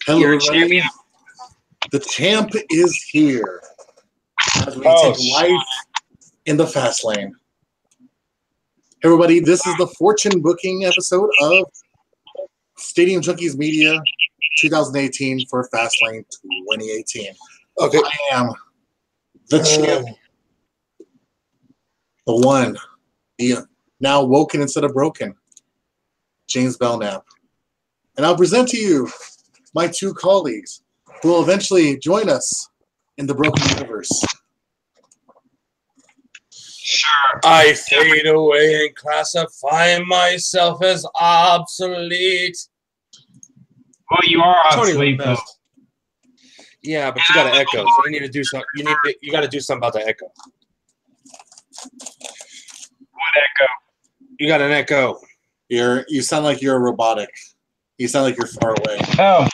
Hello, You're a everybody. champion. The champ is here as we take life in the fast lane. Hey, everybody, this is the fortune booking episode of Stadium Junkies Media 2018 for Fastlane 2018. Okay. I am the champ, the one, the now woken instead of broken, James Belknap. And I'll present to you my two colleagues who will eventually join us in the broken universe. Sure. I fade away and classify myself as obsolete. Well, you are Tony obsolete, though. Lopez. Yeah, but you got to echo. So you need to do something. You got to do something about the echo. What echo? You got an echo. You sound like you're robotic. You sound like you're far away. Oh.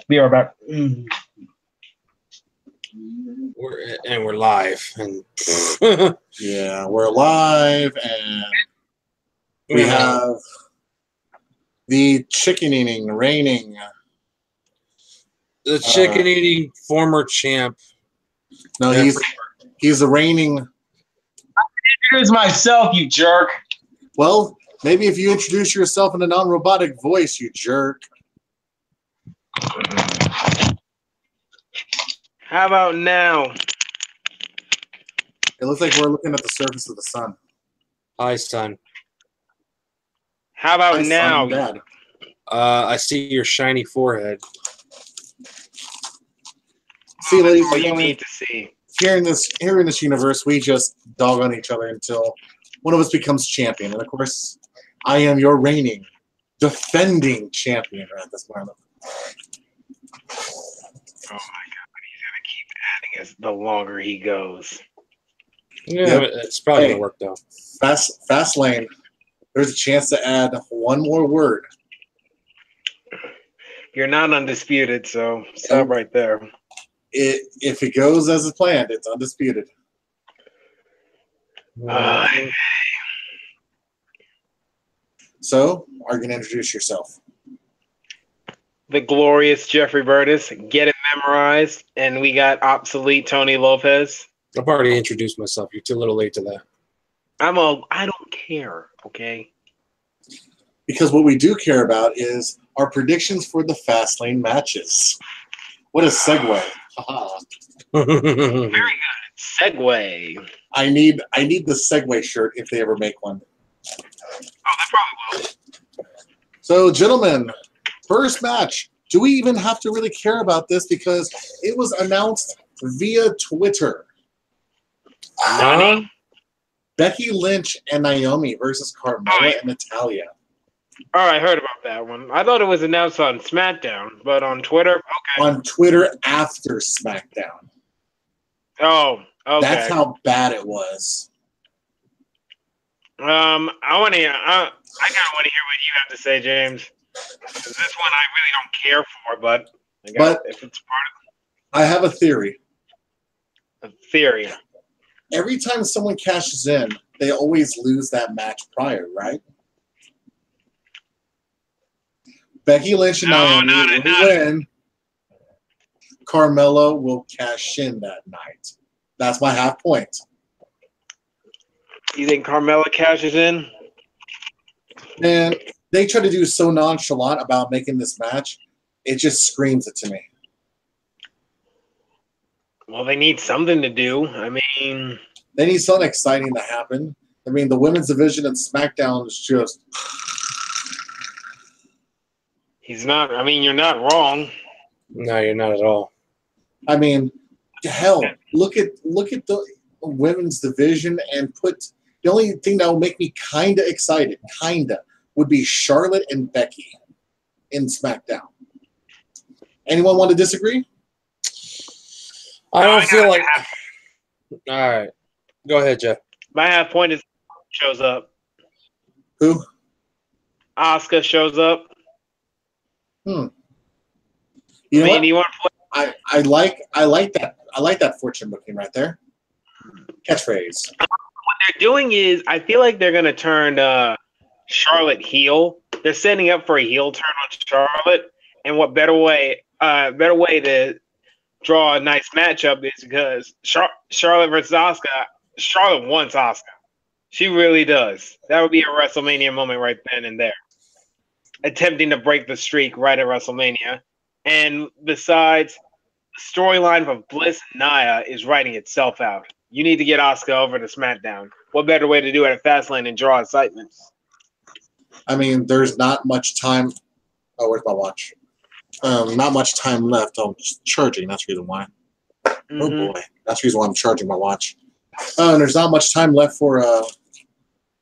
Be right back. We're live, and Yeah, we're live, and we have the chicken eating, reigning, the chicken eating former champ. No, he's the reigning. Introduce myself, you jerk. Well, maybe if you introduce yourself in a non-robotic voice, you jerk. How about now? It looks like we're looking at the surface of the sun. Hi, son. How about Hi, now? son, Dad. I see your shiny forehead. See, ladies and What you gentlemen, need to see. here in this universe, we just dog on each other until one of us becomes champion. And of course, I am your reigning, defending champion at this moment. Oh my God, he's gonna keep adding as the longer he goes. Yeah, it's probably gonna work though. Fast lane. There's a chance to add one more word. You're not undisputed, so stop right there. If it goes as it's planned, it's undisputed. So, are you going to introduce yourself? The glorious Jeffrey Burtis, get it memorized, and we got obsolete Tony Lopez. I've already introduced myself. You're too little late to that. I don't care, okay? Because what we do care about is our predictions for the Fastlane matches. What a segue. Very good. Segue. I need the segue shirt if they ever make one. Oh, they probably will. So, gentlemen, first match. Do we even have to really care about this because it was announced via Twitter? Becky Lynch and Naomi versus Carmella and Natalya. Oh, I heard about that one. I thought it was announced on SmackDown, but on Twitter, okay. On Twitter after SmackDown. Oh, okay. That's how bad it was. I kind of want to hear what you have to say, James. This one I really don't care for, but if it's part I have a theory. of a theory. Every time someone cashes in, they always lose that match prior, right? Becky Lynch and Naomi will win. Carmella will cash in that night. That's my half point. You think Carmella cashes in? And they try to do so nonchalant about making this match. It just screams it to me. Well, they need something to do. I mean, They need something exciting to happen. I mean, the women's division in SmackDown is just... you're not wrong. No, you're not at all. I mean, hell, look at the women's division and put the only thing that will make me kinda excited, would be Charlotte and Becky in SmackDown. Anyone want to disagree? I don't feel like. All right, go ahead, Jeff. My half point is shows up. Who? Asuka shows up. You know what? You want to play? I like that fortune booking right there. Catchphrase. What they're doing is, I feel like they're gonna turn Charlotte heel they're setting up for a heel turn on Charlotte, and what better way to draw a nice matchup is because Charlotte versus Asuka. Charlotte wants Asuka. She really does. That would be a WrestleMania moment right then and there. Attempting to break the streak right at WrestleMania. And besides, the storyline of Bliss and Nia is writing itself out. You need to get Asuka over to SmackDown. What better way to do it at Fastlane and draw excitement? I mean, there's not much time. Oh, where's my watch? Not much time left. I'm charging. That's the reason why. Mm-hmm. Oh boy, that's the reason why I'm charging my watch. And there's not much time left for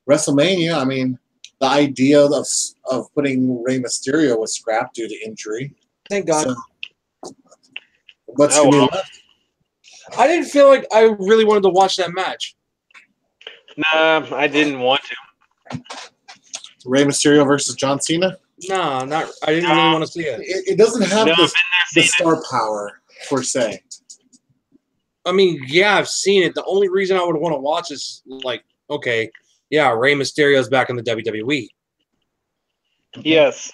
WrestleMania. I mean, the idea of putting Rey Mysterio was scrapped due to injury. Thank God. So, what's going to be left? I didn't feel like I really wanted to watch that match. Nah, I didn't want to. Rey Mysterio versus John Cena? No, not. I didn't really want to see it. It doesn't have the star power, per se. I mean, yeah, I've seen it. The only reason I would want to watch is like, okay, yeah, Rey Mysterio's back in the WWE. Yes.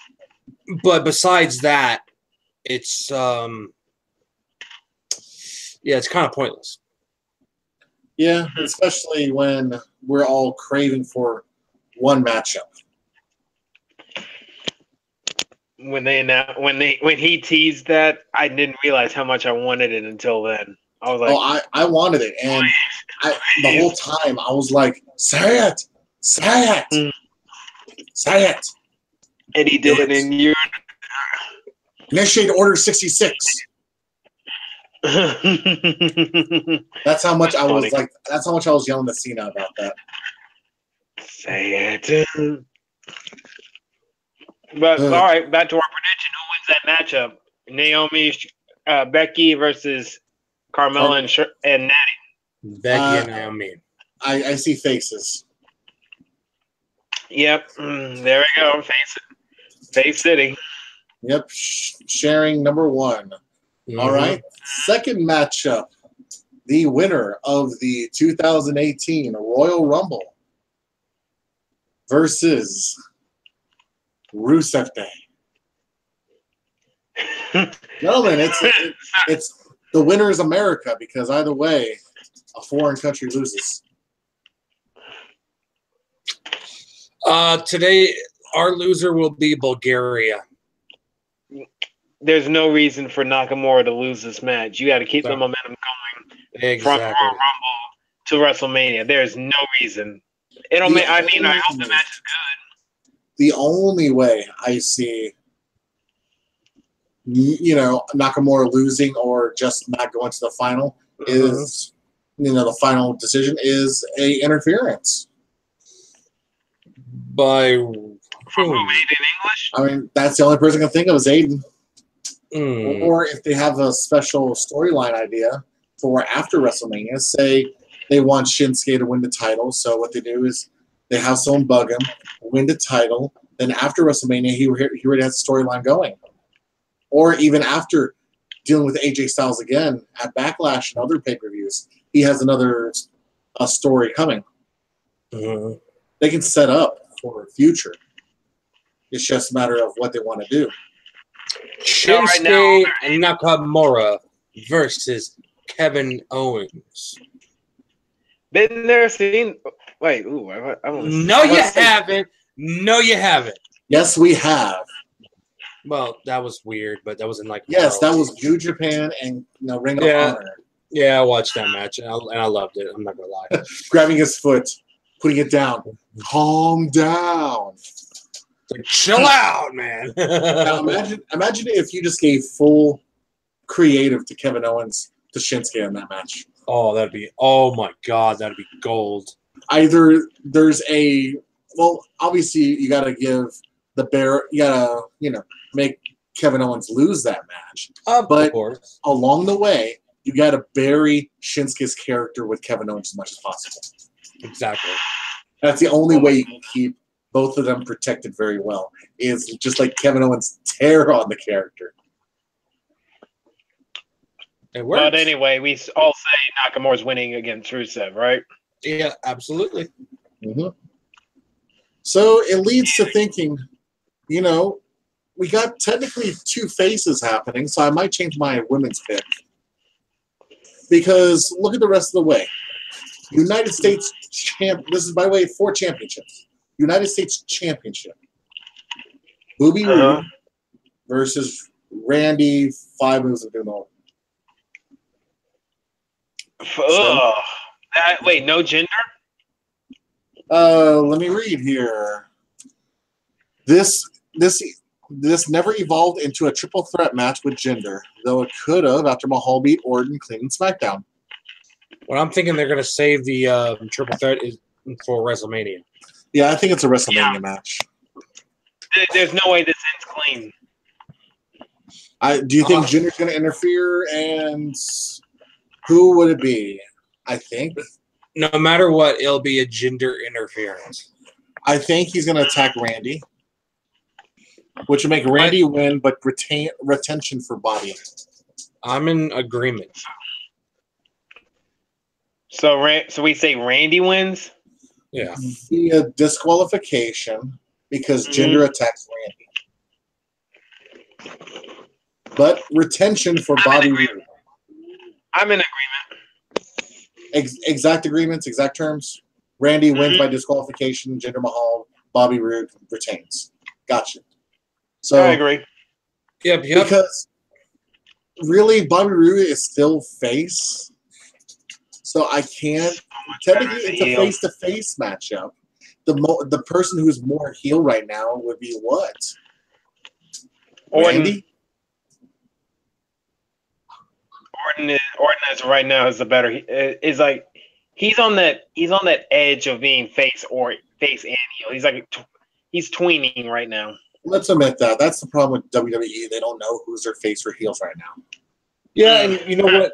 But besides that, it's it's kind of pointless. Yeah, especially when we're all craving for one matchup. When he teased that, I didn't realize how much I wanted it until then. I was like, "Oh, I wanted it," and the whole time I was like, "Say it, say it, say it." And he did, and you initiate Order 66. That's how much I was like. That's how much I was yelling at Cena about that. Say it. But all right, back to our prediction. Who wins that matchup? Naomi, Becky versus Carmella and Natty. Becky and Naomi. I see faces. Yep, there we go. Face City. Yep, sharing number one. Mm-hmm. All right, second matchup. The winner of the 2018 Royal Rumble versus Rusev Day. Gentlemen, it's the winner is America, because either way, a foreign country loses. Today, our loser will be Bulgaria. There's no reason for Nakamura to lose this match. You got to keep the momentum going from Royal Rumble to WrestleMania. There's no reason. I hope the match is good. The only way I see, Nakamura losing or just not going to the final is, the final decision is a interference. By who? Aiden English? I mean, that's the only person I can think of is Aiden. Or if they have a special storyline idea for after WrestleMania, say they want Shinsuke to win the title. So what they do is they have someone bug him, win the title. Then after WrestleMania, he already has a storyline going. Or even after dealing with AJ Styles again at Backlash and other pay-per-views, he has another story coming. They can set up for the future. It's just a matter of what they want to do. Shinsuke Nakamura versus Kevin Owens. Been there, seen. Wait, ooh, No, you haven't. No, you haven't. Yes, we have. Well, that was weird, but that was in Yes, that was New Japan and Ring of Honor. Yeah, I watched that match and I loved it. I'm not gonna lie. Grabbing his foot, putting it down. Calm down. Like, chill out, man. Now imagine if you just gave full creative to Kevin Owens to Shinsuke in that match. Oh my God, that'd be gold. Either there's obviously you gotta give make Kevin Owens lose that match. Of course. Along the way, you gotta bury Shinsuke's character with Kevin Owens as much as possible. Exactly. That's the only way you can keep both of them protected very well, is just like Kevin Owens tear on the character. It works. But anyway, we all say Nakamura's winning against Rusev, right? Yeah, absolutely. So it leads to thinking you know, we got technically two faces happening, so I might change my women's pick. Because look at the rest of the way. United States champ. This is, by the way, 4 championships. United States Championship. Booby Roode versus Randy 5 Moves of Doom. Wait, no gender? Let me read here. This never evolved into a triple threat match with gender, though it could have after Mahal beat Orton clean SmackDown. Well, I'm thinking they're going to save the triple threat for WrestleMania. Yeah, I think it's a WrestleMania match. There's no way this ends clean. Do you think gender's going to interfere, and who would it be? I think no matter what, it'll be a gender interference. I think he's going to attack Randy, which would make Randy win, but retention for Bobby. I'm in agreement. So we say Randy wins? Yeah. Via disqualification because gender attacks Randy. But retention for Bobby Roode. I'm in agreement. Exact agreements, exact terms. Randy wins by disqualification. Jinder Mahal, Bobby Roode retains. Gotcha. So I agree. Yep. Because really, Bobby Roode is still face. So I can't. Technically, it's a face-to-face matchup. The person who's more heel right now would be what? Randy? Orton is right now is the better. Is like he's on that edge of being face and heel. He's like he's tweening right now. Let's admit that. That's the problem with WWE. They don't know who's their face or heels right now. Yeah, and you know what?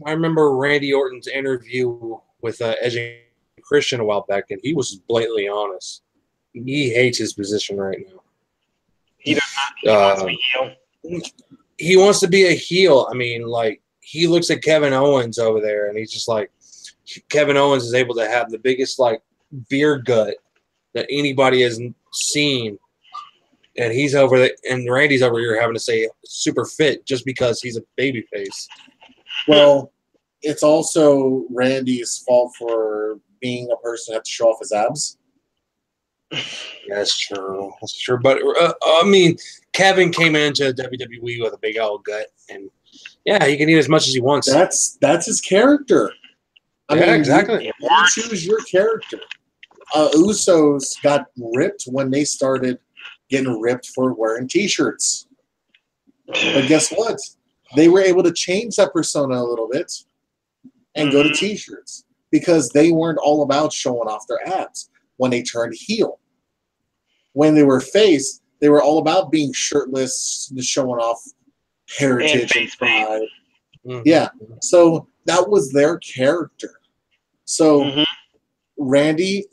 I remember Randy Orton's interview with Edge and Christian a while back, and he was blatantly honest. He hates his position right now. He does not. He wants to be heel. He wants to be a heel. I mean, like, he looks at Kevin Owens over there, and he's just like, Kevin Owens is able to have the biggest, like, beer gut that anybody has seen. And he's over there, and Randy's over here having to say super fit just because he's a babyface. Well, it's also Randy's fault for being a person who has to show off his abs. That's true. That's true. But I mean, Kevin came into WWE with a big old gut, and yeah, he can eat as much as he wants. That's his character. I mean, exactly. You choose your character. Usos got ripped when they started getting ripped for wearing T-shirts. But guess what? They were able to change that persona a little bit and go to T-shirts because they weren't all about showing off their abs when they turned heel. When they were face, they were all about being shirtless, showing off heritage and pride. Yeah. So that was their character. So Randy,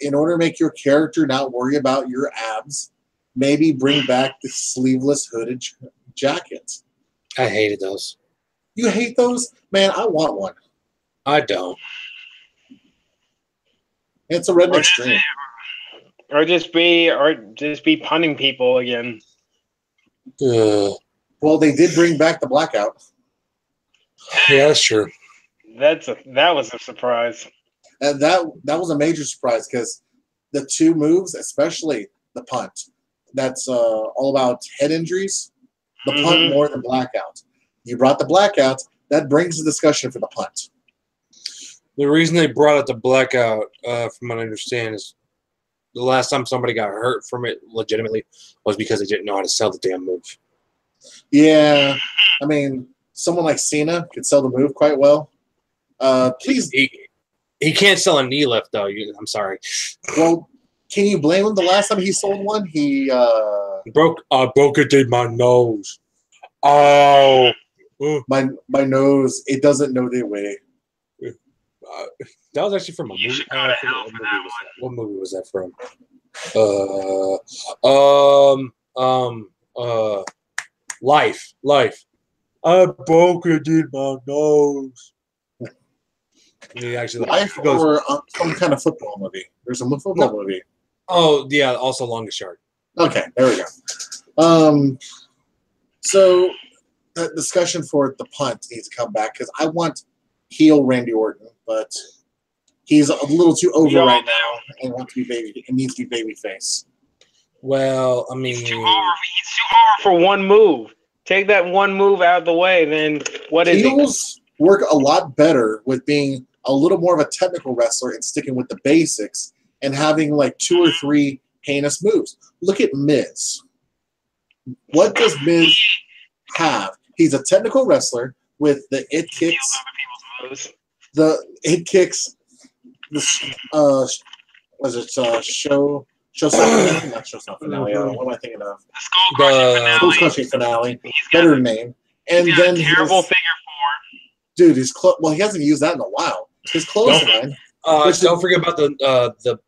in order to make your character not worry about your abs, maybe bring back the sleeveless hooded jacket. I hated those. You hate those? Man, I want one. I don't. It's a redneck dream. Or just be punning people again. Well, they did bring back the blackout. Yeah, that's true. That was a surprise. And that was a major surprise because the two moves, especially the punt, that's all about head injuries. The punt more than blackout. You brought the blackout. That brings the discussion for the punt. The reason they brought out the blackout, from what I understand, is the last time somebody got hurt from it legitimately was because they didn't know how to sell the damn move. Yeah. I mean, someone like Cena could sell the move quite well. Please. He can't sell a knee lift, though. I'm sorry. Well, can you blame him? The last time he sold one, he broke it in my nose. Oh, my nose. It doesn't know the way. That was actually from a movie. What movie was that from? Life. I broke it in my nose. He actually Life or some kind of football movie. There's a football movie. Oh yeah, also Longest Yard. Okay, there we go. So the discussion for the punt needs to come back because I want heel Randy Orton, but he's a little too over right now and wants to be baby. It needs to be baby face. Well, I mean, he's too over for one move. Take that one move out of the way, then what is Heels work a lot better with being a little more of a technical wrestler and sticking with the basics and having like 2 or 3 heinous moves. Look at Miz. What does Miz have? He's a technical wrestler with the it kicks. The it kicks. Was it show finale? Not show finale. What am I thinking of? The Skull Crushing finale. Better name. And then terrible figure 4. Dude, well, he hasn't used that in a while. His clothesline. Don't forget about the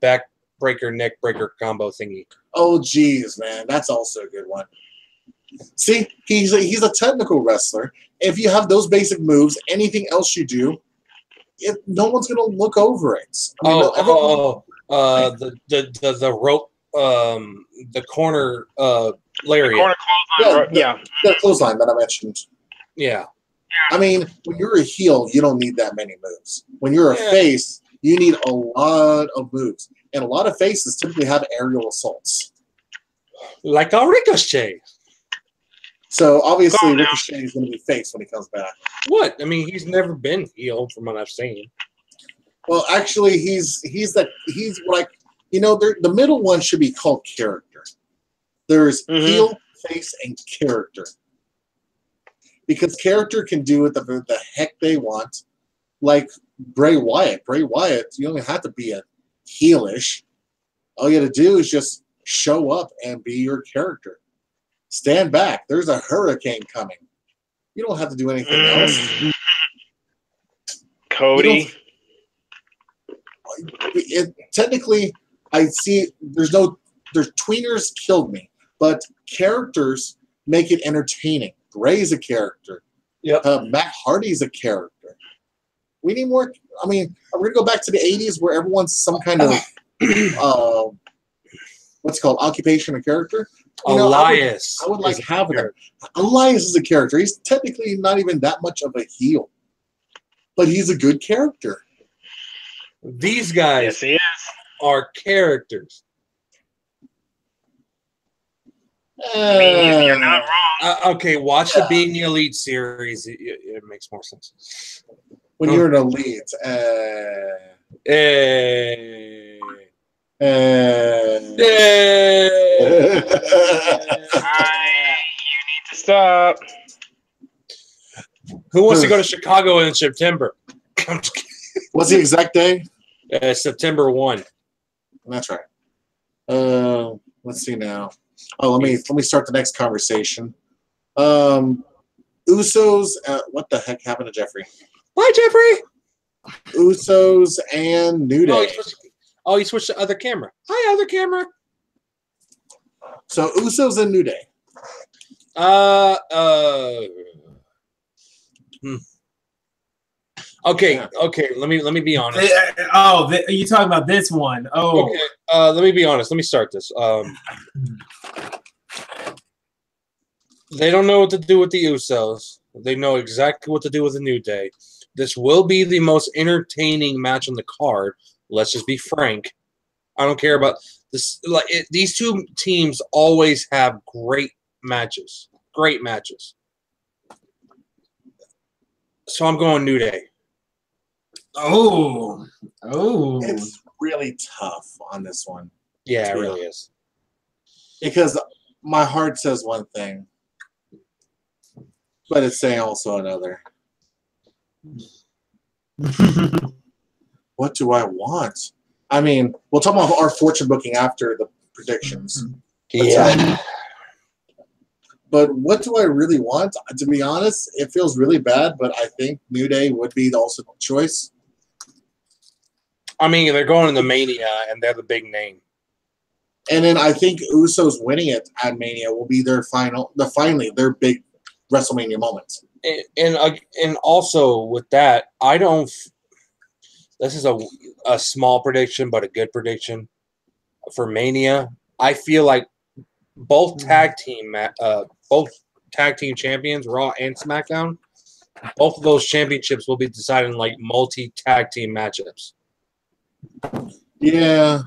backbreaker, neck breaker combo thingy. Oh, geez, man, that's also a good one. See, he's a technical wrestler. If you have those basic moves, anything else you do, no one's gonna look over it. I mean, the rope, the corner lariat. The clothesline that I mentioned. Yeah. I mean, when you're a heel, you don't need that many moves. When you're a face, you need a lot of moves. And a lot of faces typically have aerial assaults. Like a Ricochet. So, obviously, Ricochet is going to be face when he comes back. What? I mean, he's never been heel from what I've seen. Well, actually, he's like, the middle one should be called character. There's heel, face, and character. Because character can do what the heck they want. Like Bray Wyatt. Bray Wyatt, you don't even have to be a heelish. All you got to do is just show up and be your character. Stand back. There's a hurricane coming. You don't have to do anything else. Cody. Technically, I see there's tweeners killed me, but characters make it entertaining. Bray's a character. Yep. Matt Hardy's a character. We need more. I mean, we're going to go back to the 80s where everyone's some kind of what's it called, occupation or character. Elias. I would like having him. Elias is a character. He's technically not even that much of a heel, but he's a good character. These guys are characters. You're not wrong. Okay, watch the Being the Elite series. It makes more sense. When you're an elite. You need to stop. Who wants to go to Chicago in September? What's the exact day? September 1. That's right. Let's see now. Oh, let me start the next conversation. Usos. What the heck happened to Jeffrey? Bye, Jeffrey. Usos and New Day. He switched to other camera. Hi, other camera. So Usos and New Day. Okay. Let me be honest. Are you talking about this one? Oh, okay. Let me be honest. Let me start this. They don't know what to do with the Usos. They know exactly what to do with the New Day. This will be the most entertaining match on the card. Let's just be frank. I don't care about this. These two teams always have great matches. Great matches. So I'm going New Day. Oh. It's really tough on this one. Yeah, it really is. Because my heart says one thing, but it's saying also another. What do I want? I mean, we'll talk about our fortune booking after the predictions. Yeah. But what do I really want? To be honest, it feels really bad, but I think New Day would be the ultimate choice. I mean, they're going to Mania, and they're the big name. And then I think Usos winning it at Mania will be their finally their big WrestleMania moment. And also with that, I don't. This is a small prediction, but a good prediction for Mania. I feel like both tag team champions, Raw and SmackDown, both of those championships will be decided in like multi-tag team matchups. Yeah.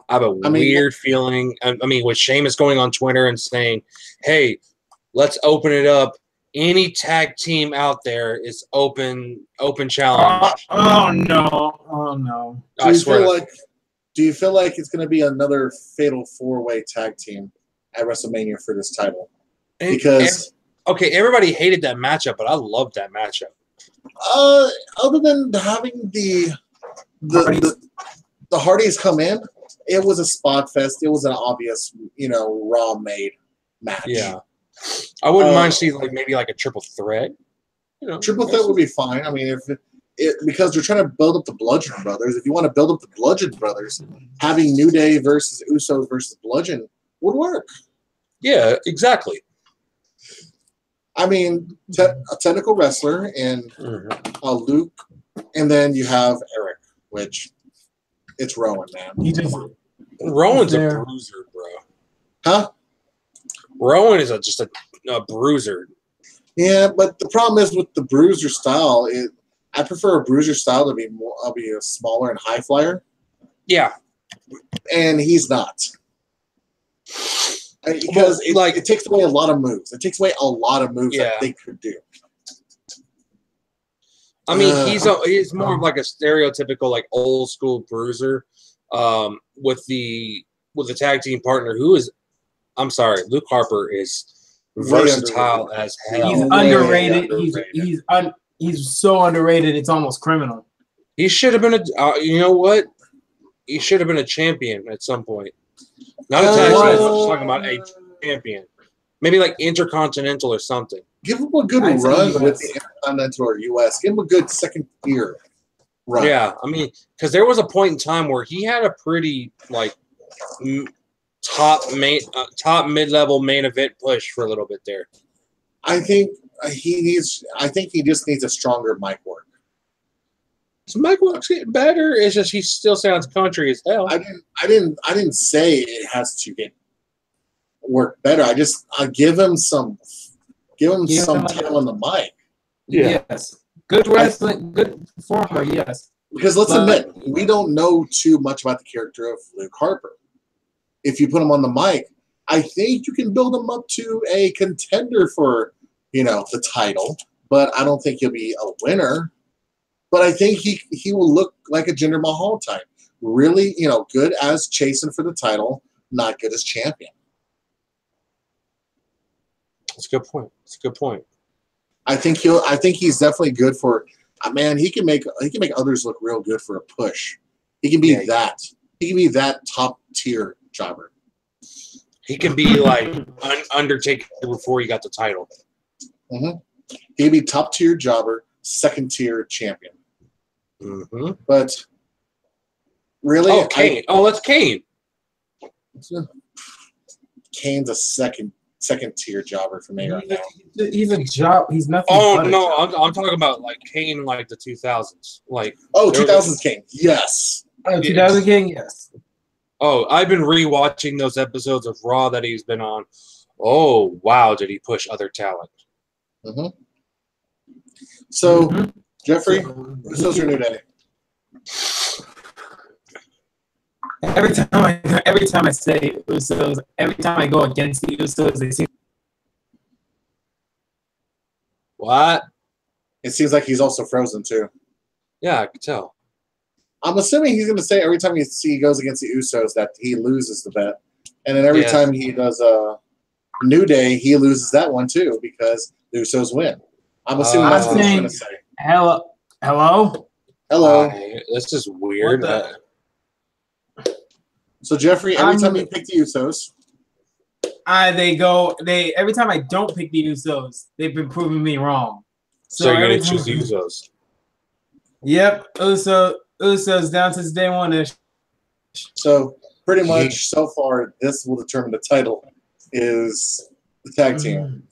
I have a weird feeling. I mean, with Sheamus going on Twitter and saying, "Hey, let's open it up. Any tag team out there is open challenge." Oh no! I swear. Do you feel like it's going to be another fatal 4-way tag team at WrestleMania for this title? Because everybody hated that matchup, but I loved that matchup. Other than having the Hardys come in, it was a spot fest. It was an obvious, Raw made match. Yeah, I wouldn't mind seeing maybe a triple threat. Triple threat would be fine. I mean, because they're trying to build up the Bludgeon Brothers. If you want to build up the Bludgeon Brothers, having New Day versus Usos versus Bludgeon would work. Yeah, exactly. I mean, a technical wrestler and Luke, and then you have Eric, which it's Rowan, man. Rowan's a bruiser, bro. Huh? Rowan is just a bruiser. Yeah, but the problem is with the bruiser style, I prefer a bruiser style to be a smaller and high flyer. Yeah, and he's not. Because it takes away a lot of moves. It takes away a lot of moves that they could do. I mean, he's more of a stereotypical old school bruiser, with the tag team partner who is, I'm sorry, Luke Harper is versatile as hell. He's underrated. He's so underrated. It's almost criminal. He should have been you know what? He should have been a champion at some point. Not a tag team. I'm just talking about a champion. Maybe Intercontinental or something. Give him a good run with the Intercontinental or US. Give him a good second tier run. Yeah, I mean, because there was a point in time where he had a pretty top mid-level main event push for a little bit there. I think he just needs a stronger mic work. His mic work's getting better. It's just he still sounds country as hell. I didn't say it has to get work better. I give him some time on the mic. Yeah. Yes. Good wrestling, good performer, yes. Because let's admit, we don't know too much about the character of Luke Harper. If you put him on the mic, I think you can build him up to a contender for, the title. But I don't think he'll be a winner. But I think he will look like a Jinder Mahal type. Really, good as chasing for the title, not good as champion. That's a good point. I think he's definitely good for. Man, he can make others look real good for a push. He can be that. He can be that top tier jobber. He can be Undertaker before he got the title. Mm-hmm. He can be top tier jobber, second tier champion. Mm-hmm. But really, Kane. That's Kane. Kane's a second tier jobber for me right now. He's a job. He's nothing. Oh no, I'm talking about Kane in the 2000s. 2000s Kane. Yes. 2000 King. Yes. Oh, I've been rewatching those episodes of Raw that he's been on. Oh wow, did he push other talent? Mm-hmm. So, Jeffrey, who's your New Day? Every time I say Usos, every time I go against the Usos, they seem. What? It seems like he's also frozen too. Yeah, I could tell. I'm assuming he's going to say every time he goes against the Usos that he loses the bet, and then every time he does a New Day, he loses that one too because the Usos win. I'm assuming that's what he's going to say. Hello. This is weird. So Jeffrey, every time you pick the Usos, every time I don't pick the Usos, they've been proving me wrong. So you're gonna choose Usos. Yep, Usos down since day one. So pretty much so far, this will determine the title is the tag team.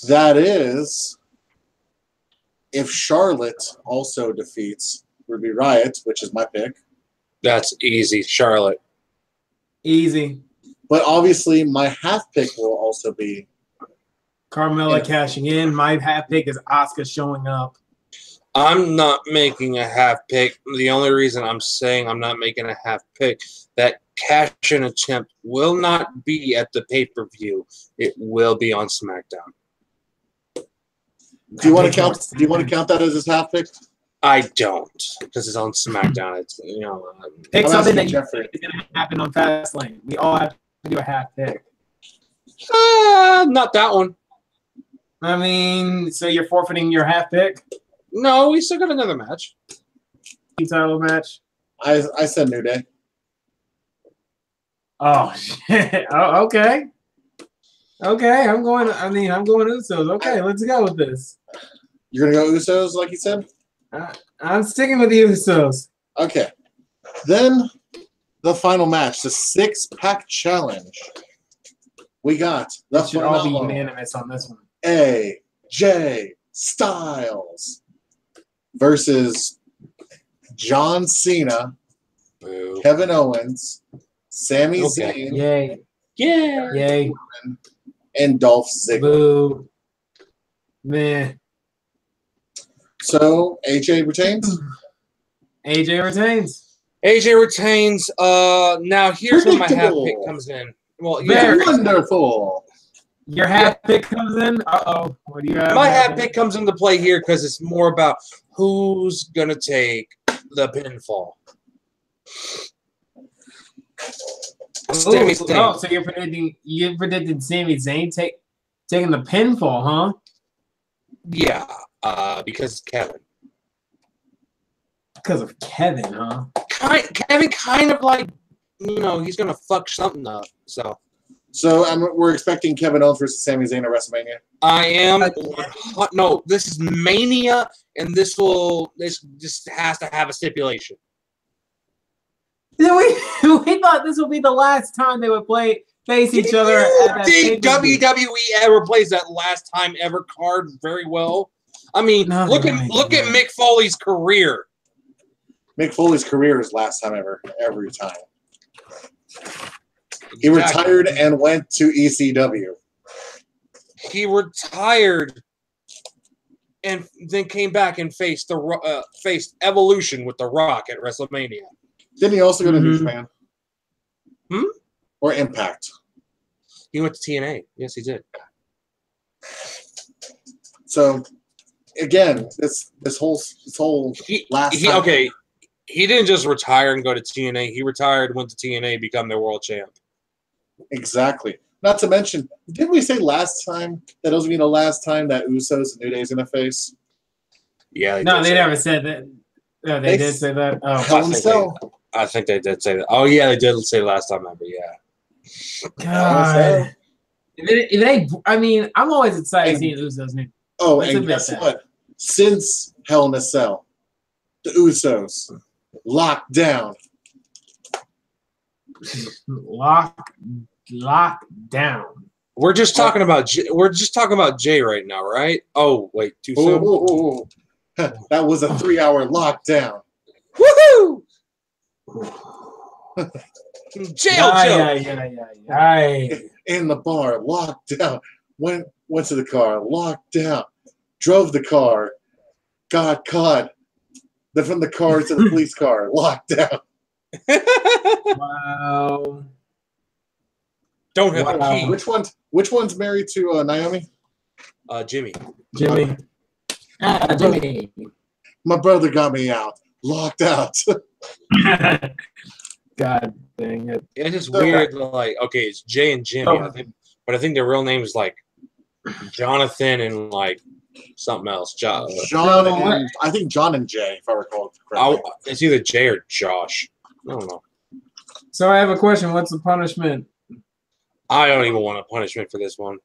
That is, if Charlotte also defeats Ruby Riott, which is my pick. That's easy, Charlotte. Easy. But obviously, my half pick will also be Carmella cashing in. My half pick is Asuka showing up. I'm not making a half pick. The only reason I'm saying I'm not making a half pick, that cash-in attempt will not be at the pay-per-view. It will be on SmackDown. Do you want to count? Do you want to count that as his half pick? I don't, because it's on SmackDown. It's pick something that you think is going to happen on Fastlane. We all have to do a half pick. Not that one. I mean, so you're forfeiting your half pick? No, we still got another match. Title match. I said New Day. Oh shit! Oh, okay. Okay, I'm going Usos. Okay, let's go with this. You're gonna go Usos, like you said. I'm sticking with the Usos. Okay. Then the final match, the 6-pack challenge. We got the should all be unanimous on this one. AJ Styles versus John Cena, Boo. Kevin Owens, Sami Zayn, Yay. Yeah. Yay. and Dolph Ziggler. Boo. Meh. So AJ retains? AJ retains. AJ retains. Now here's where my half pick comes in. Well, yeah, wonderful. Your half pick comes in. What do you have? My half pick comes into play here because it's more about who's gonna take the pinfall. Sami Zayn. So you predicted Sami Zayn taking the pinfall, huh? Yeah, because Kevin. Because of Kevin, huh? Kevin kind of like, he's gonna fuck something up. So we're expecting Kevin Owens versus Sami Zayn at WrestleMania. I am. No, this is Mania, and this just has to have a stipulation. We thought this would be the last time they would face each other. Did WWE ever plays that last time ever card very well? I mean, look at Mick Foley's career. Mick Foley's career is last time ever, every time. He retired and went to ECW. He retired and then came back and faced Evolution with The Rock at WrestleMania. Didn't he also go to New Japan? Hmm? Or Impact? He went to TNA. Yes, he did. So, again, this whole last time. Okay, he didn't just retire and go to TNA. He retired, went to TNA, become their world champ. Exactly. Not to mention, didn't we say last time that it was going to be the last time that Usos and New Day is going to face? Yeah. They never said that. No, they did say that. Oh, I think they did say that. Oh, yeah, they did say last time ever, yeah. God. I'm always excited seeing Usos. Oh, and guess what? Since Hell in a Cell, the Usos locked down. Lock down. We're just talking about Jay right now, right? Oh, wait, too soon. That was a 3-hour lockdown. Woohoo! Jail. In the bar, locked down. Went to the car, locked down. Drove the car, got caught. Then from the car to the police car, locked down. Wow. Don't have a key. Which one's married to Naomi? Jimmy. Jimmy. My brother got me out. Locked out. God dang it. It's just weird, okay, it's Jay and Jimmy, I think their real name is Jonathan and something else. I think John and Jay, if I recall correctly. It's either Jay or Josh. I don't know. So I have a question. What's the punishment? I don't even want a punishment for this one.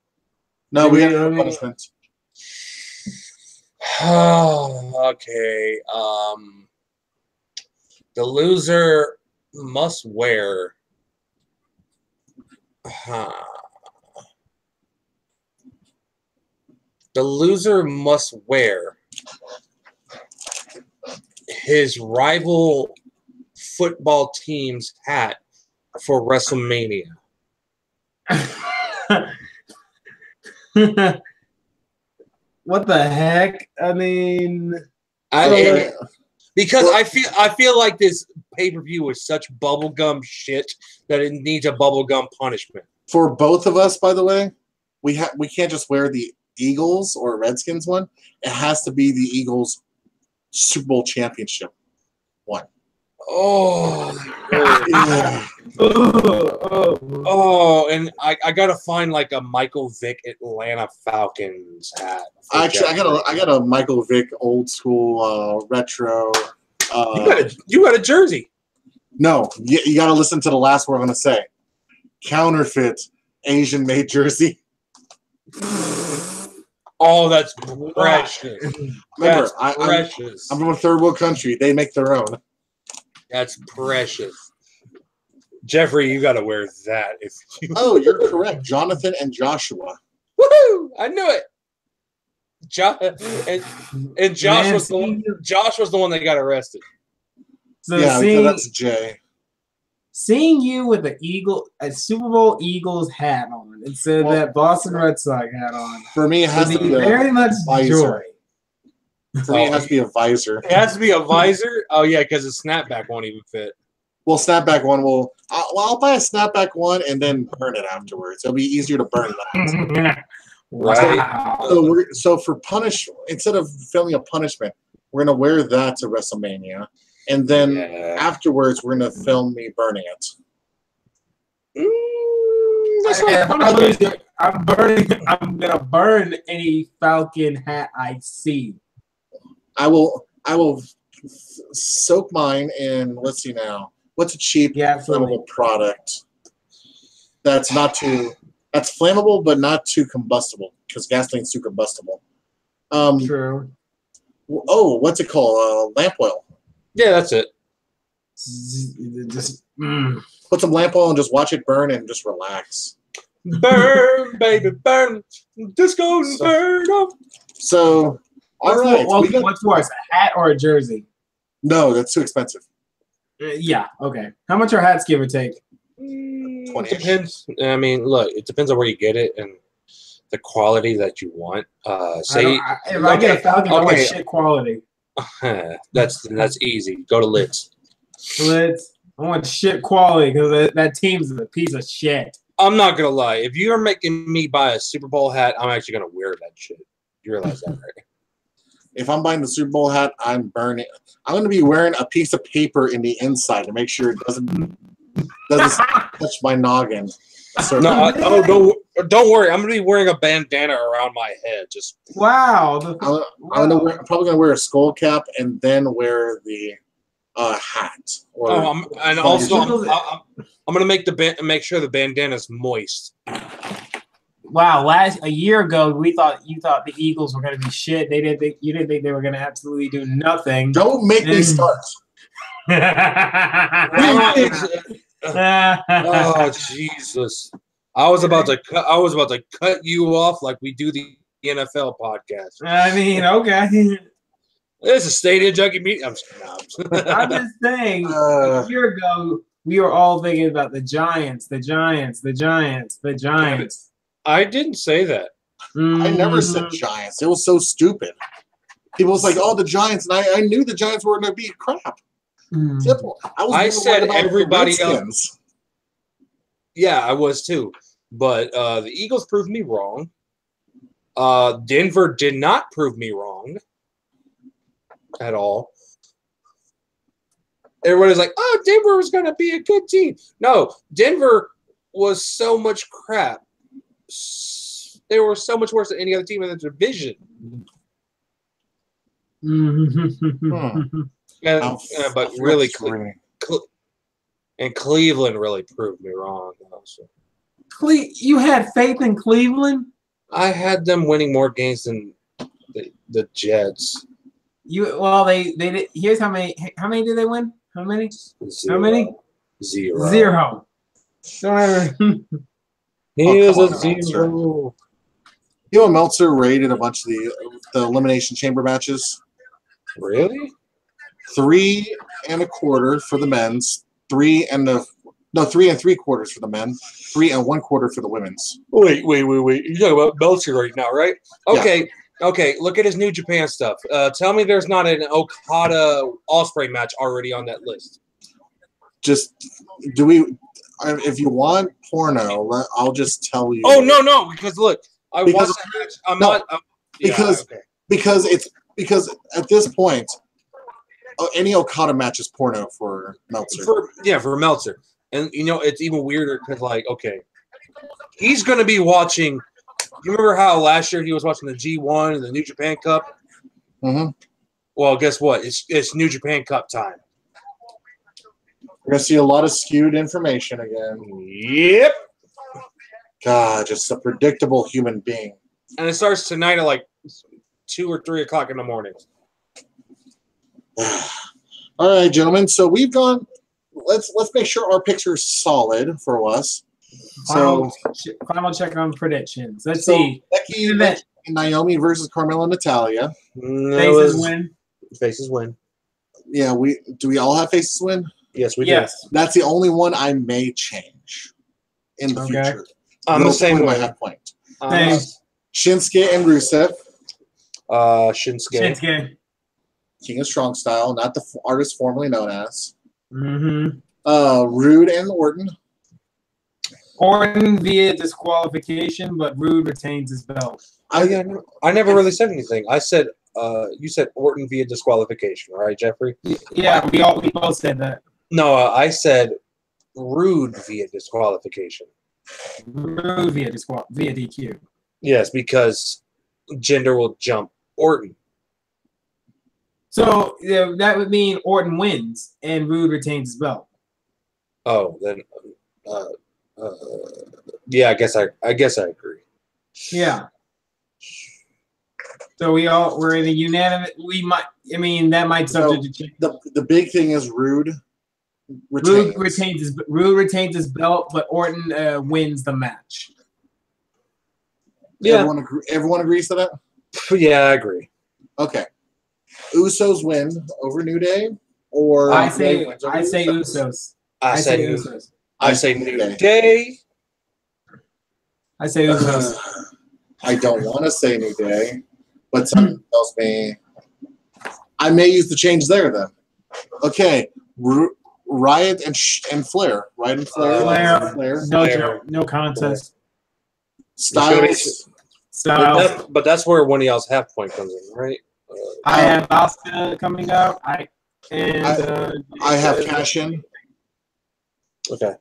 No, we have no punishment. Okay. The loser must wear. The loser must wear his rival football team's hat for WrestleMania? What the heck? I mean, because I feel like this pay-per-view is such bubblegum shit that it needs a bubblegum punishment. For both of us, by the way, we can't just wear the Eagles or Redskins one. It has to be the Eagles Super Bowl championship one. Oh, and I gotta find like a Michael Vick Atlanta Falcons hat. Actually, I got a Michael Vick old school retro. You got a jersey. No, you got to listen to the last word I'm gonna say. Counterfeit Asian made jersey. Oh, that's precious. Remember, That's precious. I'm from a third world country. They make their own. That's precious. Jeffrey, you got to wear that. If you... Oh, you're correct. Jonathan and Joshua. Woohoo! I knew it. And Josh Man, was the one. Josh was the one that got arrested. So Yeah, that's Jay. Seeing you with a Super Bowl Eagles hat on instead of that Boston Red Sox hat on, for me, it has to be very much joy. For me, it has to be a visor. It has to be a visor? Oh, yeah, because the snapback won't even fit. Well, snapback one will. I'll buy a snapback one and then burn it afterwards. It'll be easier to burn that. Right. So for instead of filming a punishment, we're gonna wear that to WrestleMania, and then afterwards we're gonna film me burning it. I'm gonna burn any Falcon hat I see. I will soak mine in. Let's see now. What's a cheap flammable product that's flammable but not too combustible, because gasoline's too combustible. True. Oh, what's it called? Lamp oil. Yeah, that's it. Just Put some lamp oil and just watch it burn and just relax. Burn, baby, burn. Disco and burn up. So, all right. What's worse, a hat or a jersey? No, that's too expensive. Yeah, okay. How much are hats, give or take? 20. Depends. I mean, look, it depends on where you get it and the quality that you want. If I get a Falcon, I want shit quality. That's easy. Go to Lids. Lids. I want shit quality because that team's a piece of shit. I'm not gonna lie. If you're making me buy a Super Bowl hat, I'm actually gonna wear that shit. You realize that, right? If I'm buying the Super Bowl hat, I'm burning. I'm going to be wearing a piece of paper in the inside to make sure it doesn't touch my noggin. So don't worry. I'm going to be wearing a bandana around my head. Just wow. I'm probably going to wear a skull cap and then wear the hat. I'm going to make sure the bandana's moist. Wow, a year ago you thought the Eagles were going to be shit. You didn't think they were going to absolutely do nothing. Don't make me start. Oh Jesus! I was about to cut you off like we do the NFL podcast. I mean, okay. This is Stadium Junkie Media. I'm just saying. A year ago, we were all thinking about the Giants. I didn't say that. I never said Giants. It was so stupid. People was like, "Oh, the Giants," and I knew the Giants were going to be crap. Simple. I said everybody else. Yeah, I was too. But the Eagles proved me wrong. Denver did not prove me wrong at all. Everybody's like, "Oh, Denver was going to be a good team." No, Denver was so much crap. They were so much worse than any other team in the division. But really, and Cleveland really proved me wrong. Also. You had faith in Cleveland? I had them winning more games than the Jets. They did. Here's how many did they win? How many? Zero. How many? Zero. Here's a zero. You know, Meltzer rated a bunch of the Elimination Chamber matches. Really? 3 1/4 for the men's, 3 1/4 No, 3 3/4 for the men, 3 1/4 for the women's. Wait. You're talking about Meltzer right now, right? Okay. Yeah. Okay. Look at his New Japan stuff. Tell me there's not an Okada Ospreay match already on that list. Just do we? If you want porno, I'll just tell you. Oh no! Because look, I watched that match. I'm not because at this point, any Okada match is porno for Meltzer. For Meltzer, and it's even weirder because he's going to be watching. You remember how last year he was watching the G1 and the New Japan Cup? Mm-hmm. Well, guess what? It's New Japan Cup time. We're gonna see a lot of skewed information again. Yep. God, just a predictable human being. And it starts tonight at 2 or 3 o'clock in the morning. All right, gentlemen. So we've gone. Let's make sure our picks are solid for us. Final check on predictions. Let's see. Becky and Naomi versus Carmella and Natalia. Faces win. Yeah, do we all have faces win? Yes, we do. That's the only one I may change in the future. I'm the same way. Point. Shinsuke and Rusev. Shinsuke. King of Strong Style, not the artist formerly known as. Mm-hmm. Rude and Orton. Orton via disqualification, but Rude retains his belt. I never really said anything. I said you said Orton via disqualification, right, Jeffrey? Yeah, we both said that. No, I said Rude via disqualification. Rude via DQ. Yes, because Jinder will jump Orton. So that would mean Orton wins and Rude retains his belt. Oh, then, yeah, I guess I agree. Yeah. So we're in a unanimous. That might subject to change. The big thing is Rude. Rude retains his belt, but Orton wins the match. Yeah. Everyone agrees to that? Yeah, I agree. Okay. Usos win over New Day, or I say Usos. I say Usos. I say New Day. I say Usos. I don't want to say New Day, but something tells me I may use the change there then. Okay. Riot and Flair. Riot and Flair. No contest. Styles. But that's where one of y'all's half point comes in, right? I have Asuka coming up. I have Cash In. Okay.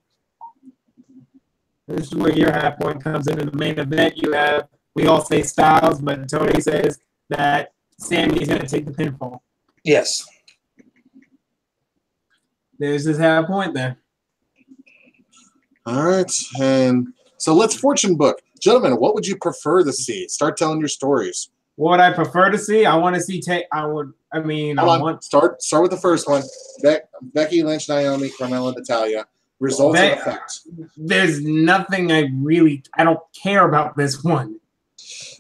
This is where your half point comes into the main event. We all say Styles, but Tony says that Sammy's going to take the pinfall. Yes. There's his half point there. All right. And so let's fortune book. Gentlemen, what would you prefer to see? Start telling your stories. What would I prefer to see? I want to see Start with the first one. Becky Lynch, Naomi, Carmella, Natalia. Results and effect. There's nothing I don't care about this one.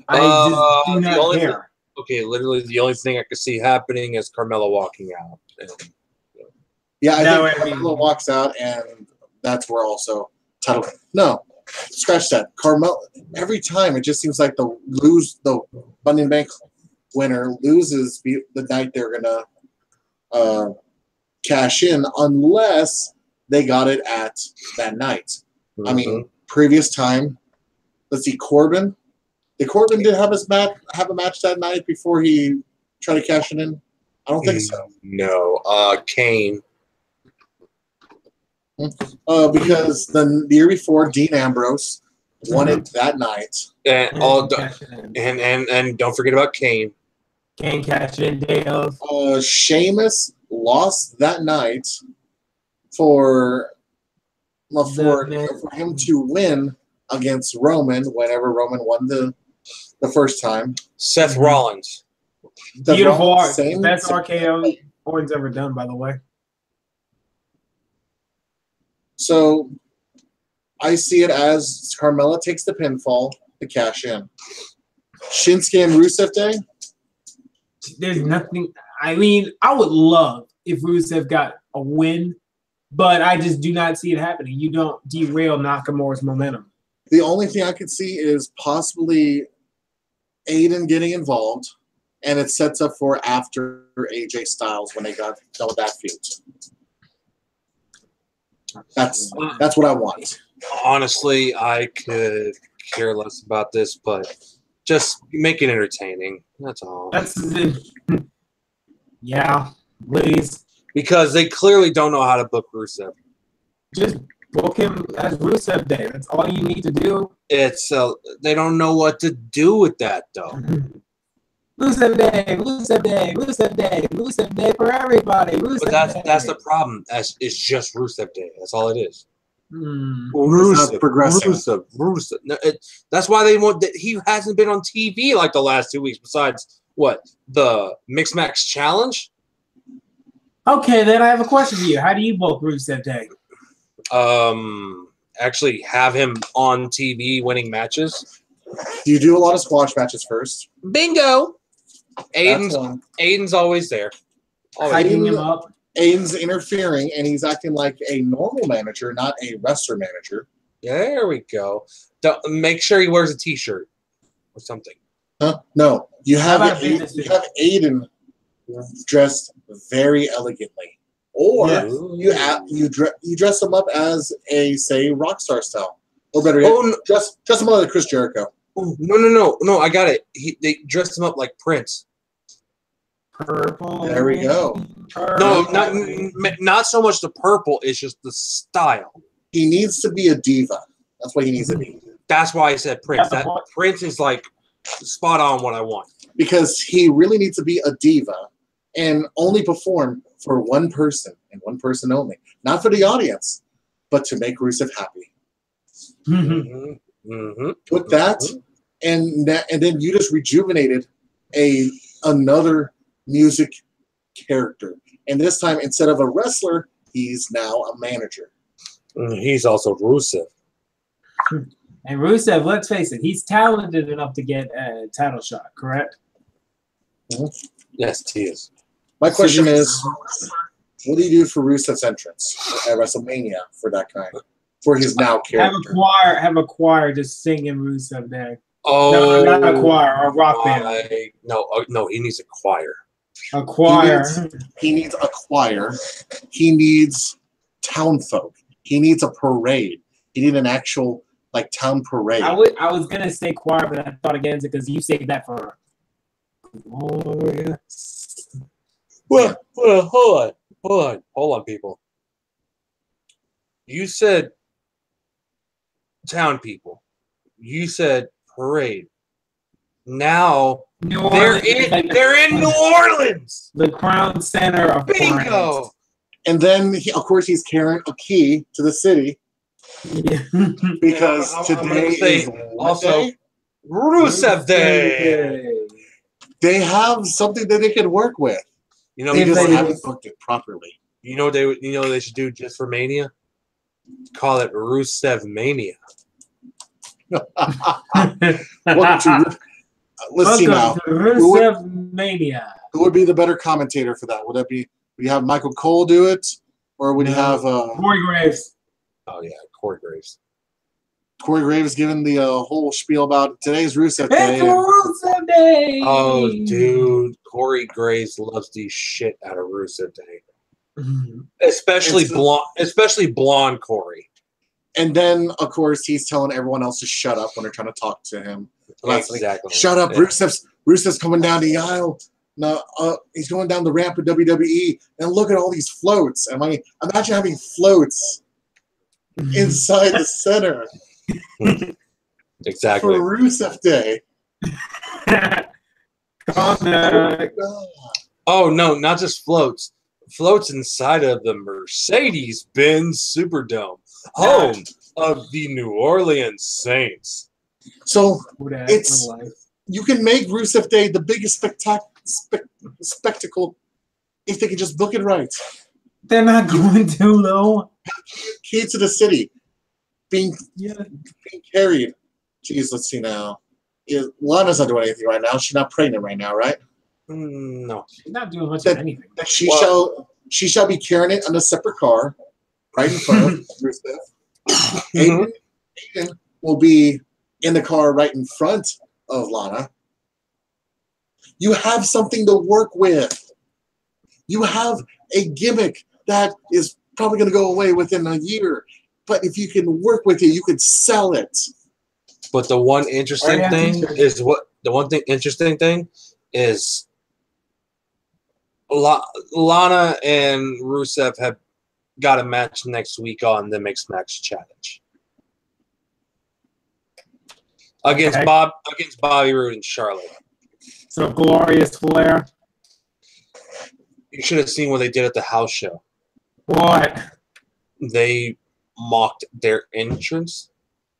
I just do not care. Literally the only thing I could see happening is Carmella walking out. Yeah, I think Carmella walks out, and that's where also title. No, scratch that. Carmella. Every time it just seems like the Money in the Bank winner loses the night they're gonna cash in, unless they got it at that night. Mm-hmm. I mean, previous time. Let's see, Corbin. Did Corbin have a match that night before he tried to cash it in? I don't think so. No, Kane. Because the year before, Dean Ambrose won it that night. And don't forget about Kane. Kane cashed in day of. Sheamus lost that night for him to win against Roman whenever Roman won the first time. Seth Rollins. Beautiful art. Best RKO Orton's ever done, by the way. So I see it as Carmella takes the pinfall to cash in. Shinsuke and Rusev Day? There's nothing. I mean, I would love if Rusev got a win but I just do not see it happening. You don't derail Nakamura's momentum. The only thing I could see is possibly Aiden getting involved, and it sets up for after AJ Styles when they got done with that feud. That's what I want. Honestly, I could care less about this, but just make it entertaining. That's all. Yeah, please. Because they clearly don't know how to book Rusev. Just book him as Rusev Day. That's all you need to do. It's they don't know what to do with that though. Rusev Day, Rusev Day, Rusev Day, Rusev Day for everybody. Rusev But that's the problem. It's just Rusev Day. That's all it is. Rusev. No, that's why they want that. He hasn't been on TV like the last 2 weeks. Besides what, the Mixed Match Challenge? Okay, then I have a question for you. How do you book Rusev Day? Actually have him on TV winning matches. Do you do a lot of squash matches first? Bingo. Aiden's always there. Hyping him up. Aiden's interfering, and he's acting like a normal manager, not a wrestler manager. There we go. Make sure he wears a T-shirt or something. Huh? No, you have Aiden dressed very elegantly, or you dress him up as a rock star style, or better yet, dress him up like Chris Jericho. Oh, no! I got it. They dressed him up like Prince. Purple. There we go. No, not so much the purple. It's just the style. He needs to be a diva. That's what he needs to be. That's why I said Prince. That Prince is like spot on what I want. Because he really needs to be a diva and only perform for one person and one person only, not for the audience, but to make Rusev happy. Put that, and then you just rejuvenated another music character, and this time instead of a wrestler, he's now a manager. He's also Rusev. And Rusev, let's face it, he's talented enough to get a title shot, correct? Yes, he is. My question is, what do you do for Rusev's entrance at WrestleMania for that kind? For his now character. Have a choir just singing Rusev Day. Oh, no, not a choir, a rock band. No, he needs a choir. A choir. He needs a choir. He needs town folk. He needs a parade. He needs an actual town parade. I was gonna say choir, but I thought against it because you saved that for. Well, hold on, people. You said town people. You said parade. Now they're in New Orleans, the crown center of bingo. France. And then, of course, he's carrying a key to the city because today is also Rusev Day. They have something that they can work with. They just haven't booked it properly. You know what they should do just for Mania? Call it Rusev Mania. Let's see now. Rusev Mania. Who would be the better commentator for that? Would you have Michael Cole do it, or would you have Corey Graves? Oh yeah, Corey Graves. Corey Graves giving the whole spiel about today's Rusev Day. It's Rusev Day. Oh, dude, Corey Graves loves the shit out of Rusev Day, especially blonde Corey. And then, of course, he's telling everyone else to shut up when they're trying to talk to him. Exactly. Shut up, yeah. Rusev's coming down the aisle. No, he's going down the ramp of WWE, and look at all these floats. I mean, imagine having floats inside the center. Exactly. For Rusev Day. Oh no, not just floats. Floats inside of the Mercedes-Benz Superdome, home of the New Orleans Saints. So you can make Rusev Day the biggest spectacle if they can just book it right. They're not going to, though. Key to the city. Being carried. Jeez, let's see now. Lana's not doing anything right now. She's not pregnant right now, right? No. She's not doing much of anything. She shall be carrying it on a separate car. right in front of Rusev. Aiden will be in the car right in front of Lana. You have something to work with. You have a gimmick that is probably going to go away within a year. But if you can work with it, you can sell it. But the one interesting thing is Lana and Rusev have got a match next week on the Mixed Match Challenge against Bobby Roode and Charlotte. So Glorious Flair. You should have seen what they did at the house show. What? They mocked their entrance.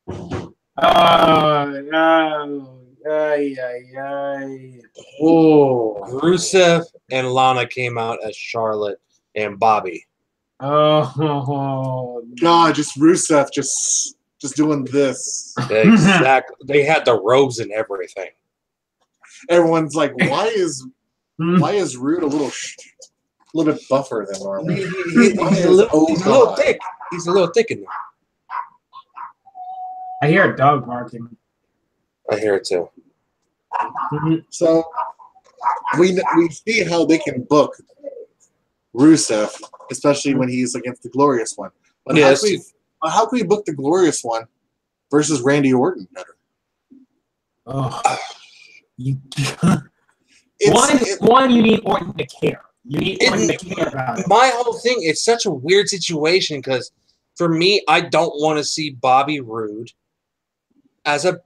Oh no! Oh, Rusev and Lana came out as Charlotte and Bobby. Oh God, just Rusev just doing this. Exactly. They had the robes and everything. Everyone's like, why is Rude a little bit buffer than normal? He's a little thick. He's a little thick in there. I hear a dog barking. I hear it too. So we see how they can book Rusev, especially when he's against the Glorious One. But how can we book the Glorious One versus Randy Orton better? Oh, you need Orton to care. You need Orton to care about it. My whole thing, it's such a weird situation because for me, I don't want to see Bobby Roode as a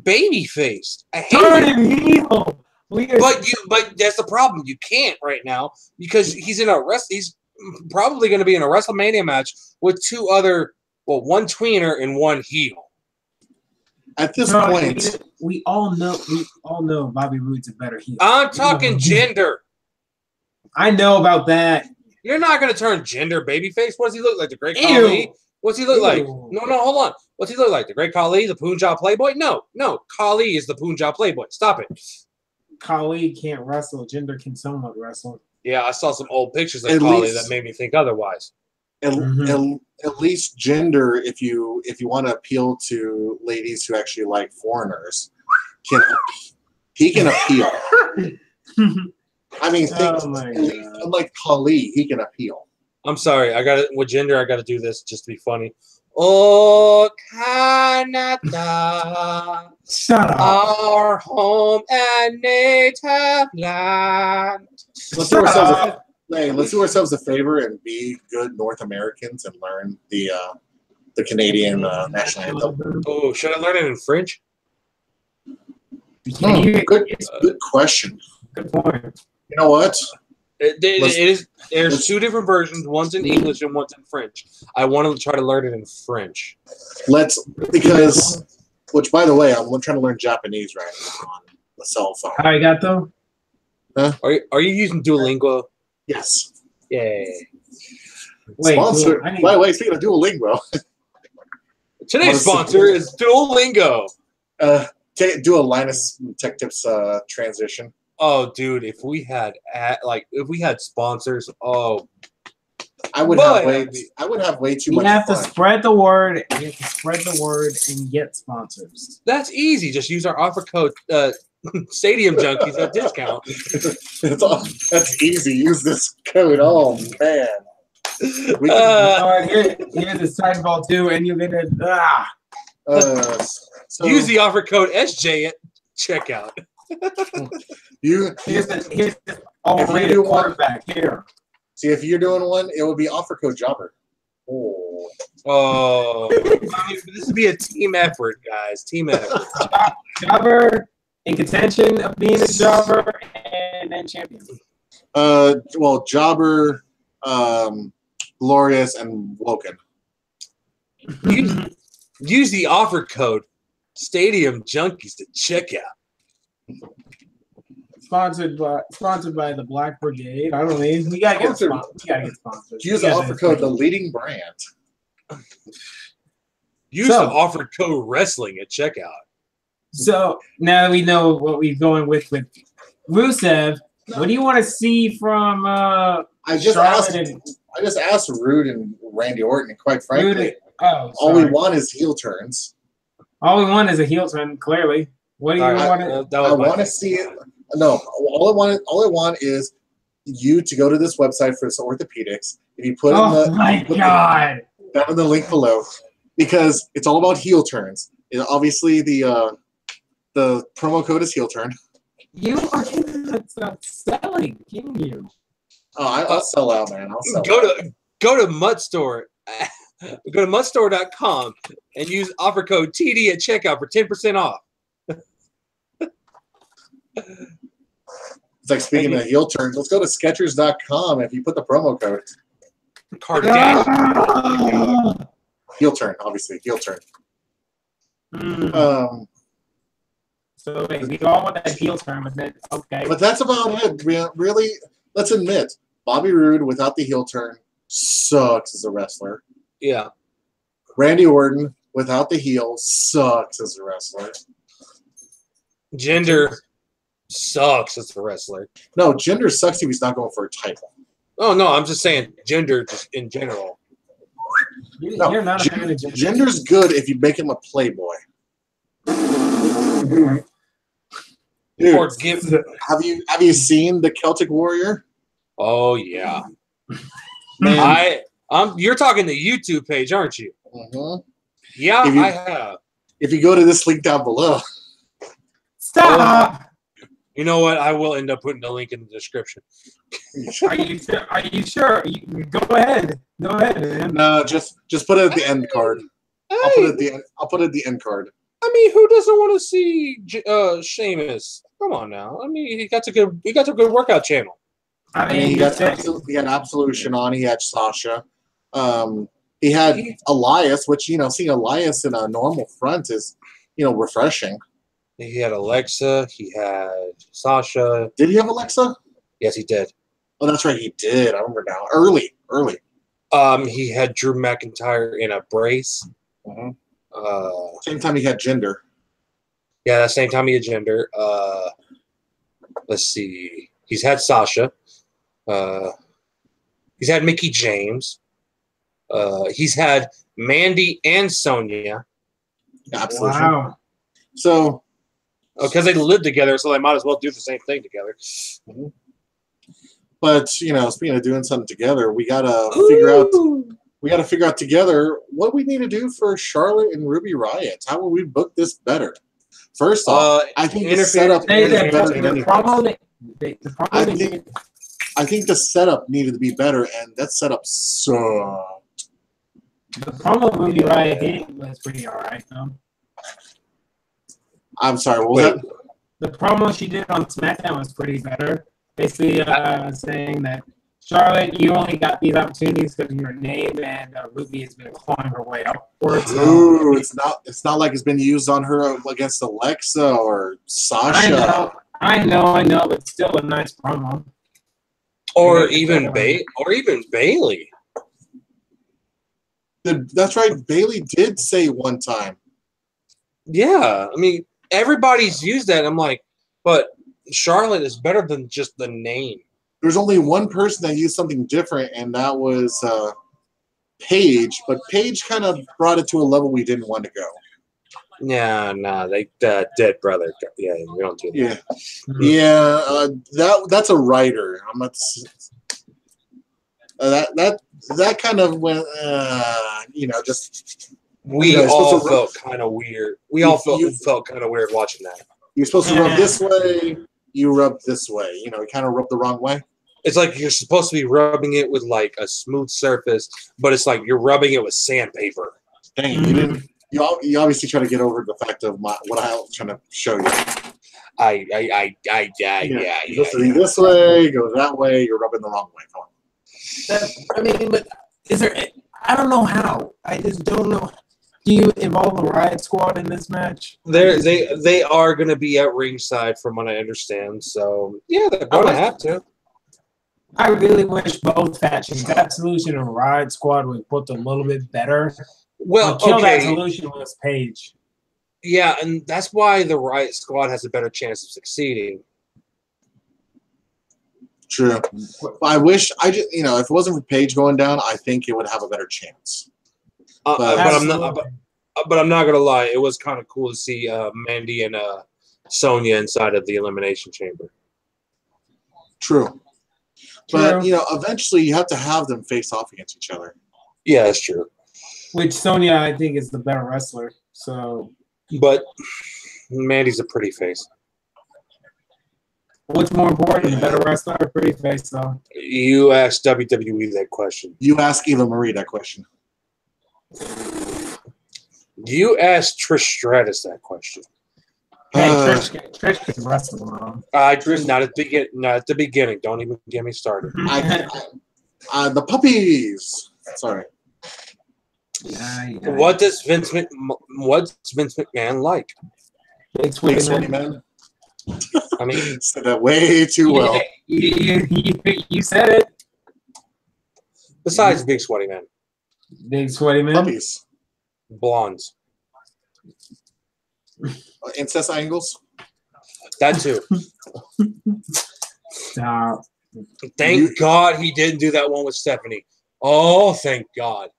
baby face. I hate it. But that's the problem. You can't right now because he's probably going to be in a WrestleMania match with two other, one tweener and one heel. At this point, we all know Bobby Roode's a better heel. I'm talking gender. I know about that. You're not going to turn gender babyface. What does he look like? The Great Khali? What's he look like? No, hold on. What's he look like? The Great Khali? The Punjab Playboy? No. Khali is the Punjab Playboy. Stop it. Khali can't wrestle. Gender can somewhat wrestle. Yeah, I saw some old pictures of Khali that made me think otherwise. At least gender, if you want to appeal to ladies who actually like foreigners, he can appeal. I mean, unlike Khali, he can appeal. I'm sorry, with gender, I got to do this just to be funny. Oh, Canada, shut up. Our home and native land. Let's do ourselves a favor and be good North Americans and learn the Canadian national anthem. Oh, should I learn it in French? Good question. Good point. You know what? There's two different versions. One's in English and one's in French. I want to try to learn it in French. Which by the way, I'm trying to learn Japanese right now on the cell phone. Arigato. Huh? Are you using Duolingo? Yes. Yay. Sponsor. By the way, speaking of Duolingo. Today's sponsor is Duolingo. Do a Linus Tech Tips transition. Oh, dude! If we had sponsors, I would have way too much. You have to spread the word. You have to spread the word and get sponsors. That's easy. Just use our offer code Stadium Junkies at discount. That's easy. Use this code. Oh man. Here's the sign ball too, and you're gonna use the offer code SJ at checkout. Here's the all-rated quarterback here. See, if you're doing one, it would be offer code Jobber. Oh, this would be a team effort, guys. Team effort. Jobber in contention of being a jobber and then champion. Jobber, Glorious, and Woken. Use the offer code Stadium Junkies to check out. Sponsored by the Black Brigade. I don't know. We gotta get sponsors. Use the offer code The Leading Brand. Use the offer code Wrestling at checkout. So now that we know what we're going with Rusev, what do you want to see from I I just asked Rude and Randy Orton, and quite frankly, all we want is heel turns. All we want is a heel turn. Clearly, what do you want? I want to see it. No, all I want is you to go to this website for orthopedics. If you put down in the link below, because it's all about heel turns. Obviously, the promo code is heel turn. You are not selling, can you? Oh, I'll sell out, man. I'll sell out. Go to Mud Store. Go to mudstore.com and use offer code TD at checkout for 10% off. It's like speaking of heel turns. Let's go to Skechers.com if you put the promo code. Kardashian. Heel turn, obviously. Heel turn. So wait, we all want that heel turn, but then okay. But that's about it. Really, let's admit, Bobby Roode without the heel turn sucks as a wrestler. Yeah. Randy Orton without the heel sucks as a wrestler. Jinder sucks as a wrestler. No, Jinder sucks if he's not going for a title. Oh no, I'm just saying Jinder just in general. No, you're not a fan of Jinder. Jinder's good if you make him a playboy. Dude, have you seen the Celtic Warrior? Oh yeah. Man, you're talking the YouTube page, aren't you? Mm-hmm. Yeah, I have. If you go to this link down below. Stop. You know what? I will end up putting the link in the description. Are you sure? Go ahead. Go ahead, man. No, just put it at the end card. Hey. I'll put it at the end card. I mean, who doesn't want to see Sheamus? Come on now. I mean, he got a good workout channel. I mean, he had Absolution on. He had Sasha. He had Elias, which seeing Elias in a normal front is refreshing. He had Alexa. He had Sasha. Did he have Alexa? Yes, he did. Oh, that's right. He did. I remember now. Early. He had Drew McIntyre in a brace. Mm-hmm. Same time he had Jinder. Yeah, that same time he had Jinder. Let's see. He's had Sasha. He's had Mickie James. He's had Mandy and Sonya. Absolutely. Wow. So, because they live together, so they might as well do the same thing together. Mm-hmm. But speaking of doing something together, we gotta figure out together what we need to do for Charlotte and Ruby Riott. How will we book this better? First off, I think the setup is better than anything. I think the setup needed to be better, and that setup sucked. The promo Ruby Riott was pretty alright, though. I'm sorry, what was that? The promo she did on SmackDown was pretty better. Basically saying that, Charlotte, you only got these opportunities because of your name, and Ruby has been clawing her way upwards. Ooh, it's not like it's been used on her against Alexa or Sasha. I know, but still a nice promo. Or even Bayley. That's right. Bayley did say one time. Yeah, I mean, everybody's used that. I'm like, but Charlotte is better than just the name. There's only one person that used something different, and that was Paige. But Paige kind of brought it to a level we didn't want to go. Nah, they dead brother. Yeah, we don't do that. Yeah, that's a writer. I'm not. That kind of went. Just. We all felt kind of weird. We all felt kind of weird watching that. You're supposed to rub this way. You rub this way. You kind of rub the wrong way. It's like you're supposed to be rubbing it with like a smooth surface, but it's like you're rubbing it with sandpaper. Dang, you didn't. You obviously try to get over the fact of what I was trying to show you. Yeah. You're supposed to be this way, go that way. You're rubbing the wrong way. Come on. But is there? I don't know how. I just don't know. Do you involve a Riot Squad in this match? They are going to be at ringside, from what I understand. So yeah, they're going to have to. I really wish both factions, Absolution and Riot Squad, was booked a little bit better. Well, Kill that Absolution was Paige. Yeah, and that's why the Riot Squad has a better chance of succeeding. True. I wish if it wasn't for Paige going down, I think it would have a better chance. But I'm not gonna lie, it was kind of cool to see Mandy and Sonya inside of the Elimination Chamber. True. But eventually you have to have them face off against each other. Yeah, that's true. Which Sonya, I think, is the better wrestler. So, but Mandy's a pretty face. What's more important, a better wrestler or pretty face? So you ask WWE that question. You ask Eva Marie that question. You ask Trish Stratus that question. Hey, Trish can wrestle, bro. Not at the beginning. Don't even get me started. The puppies. Sorry. What does Vince McMahon like? Big sweaty man. I mean, said that way too well. You said it. Besides big sweaty man. Big sweaty man. Puppies. Blondes. Incest angles. That too. Stop. Thank God he didn't do that one with Stephanie. Oh, thank God.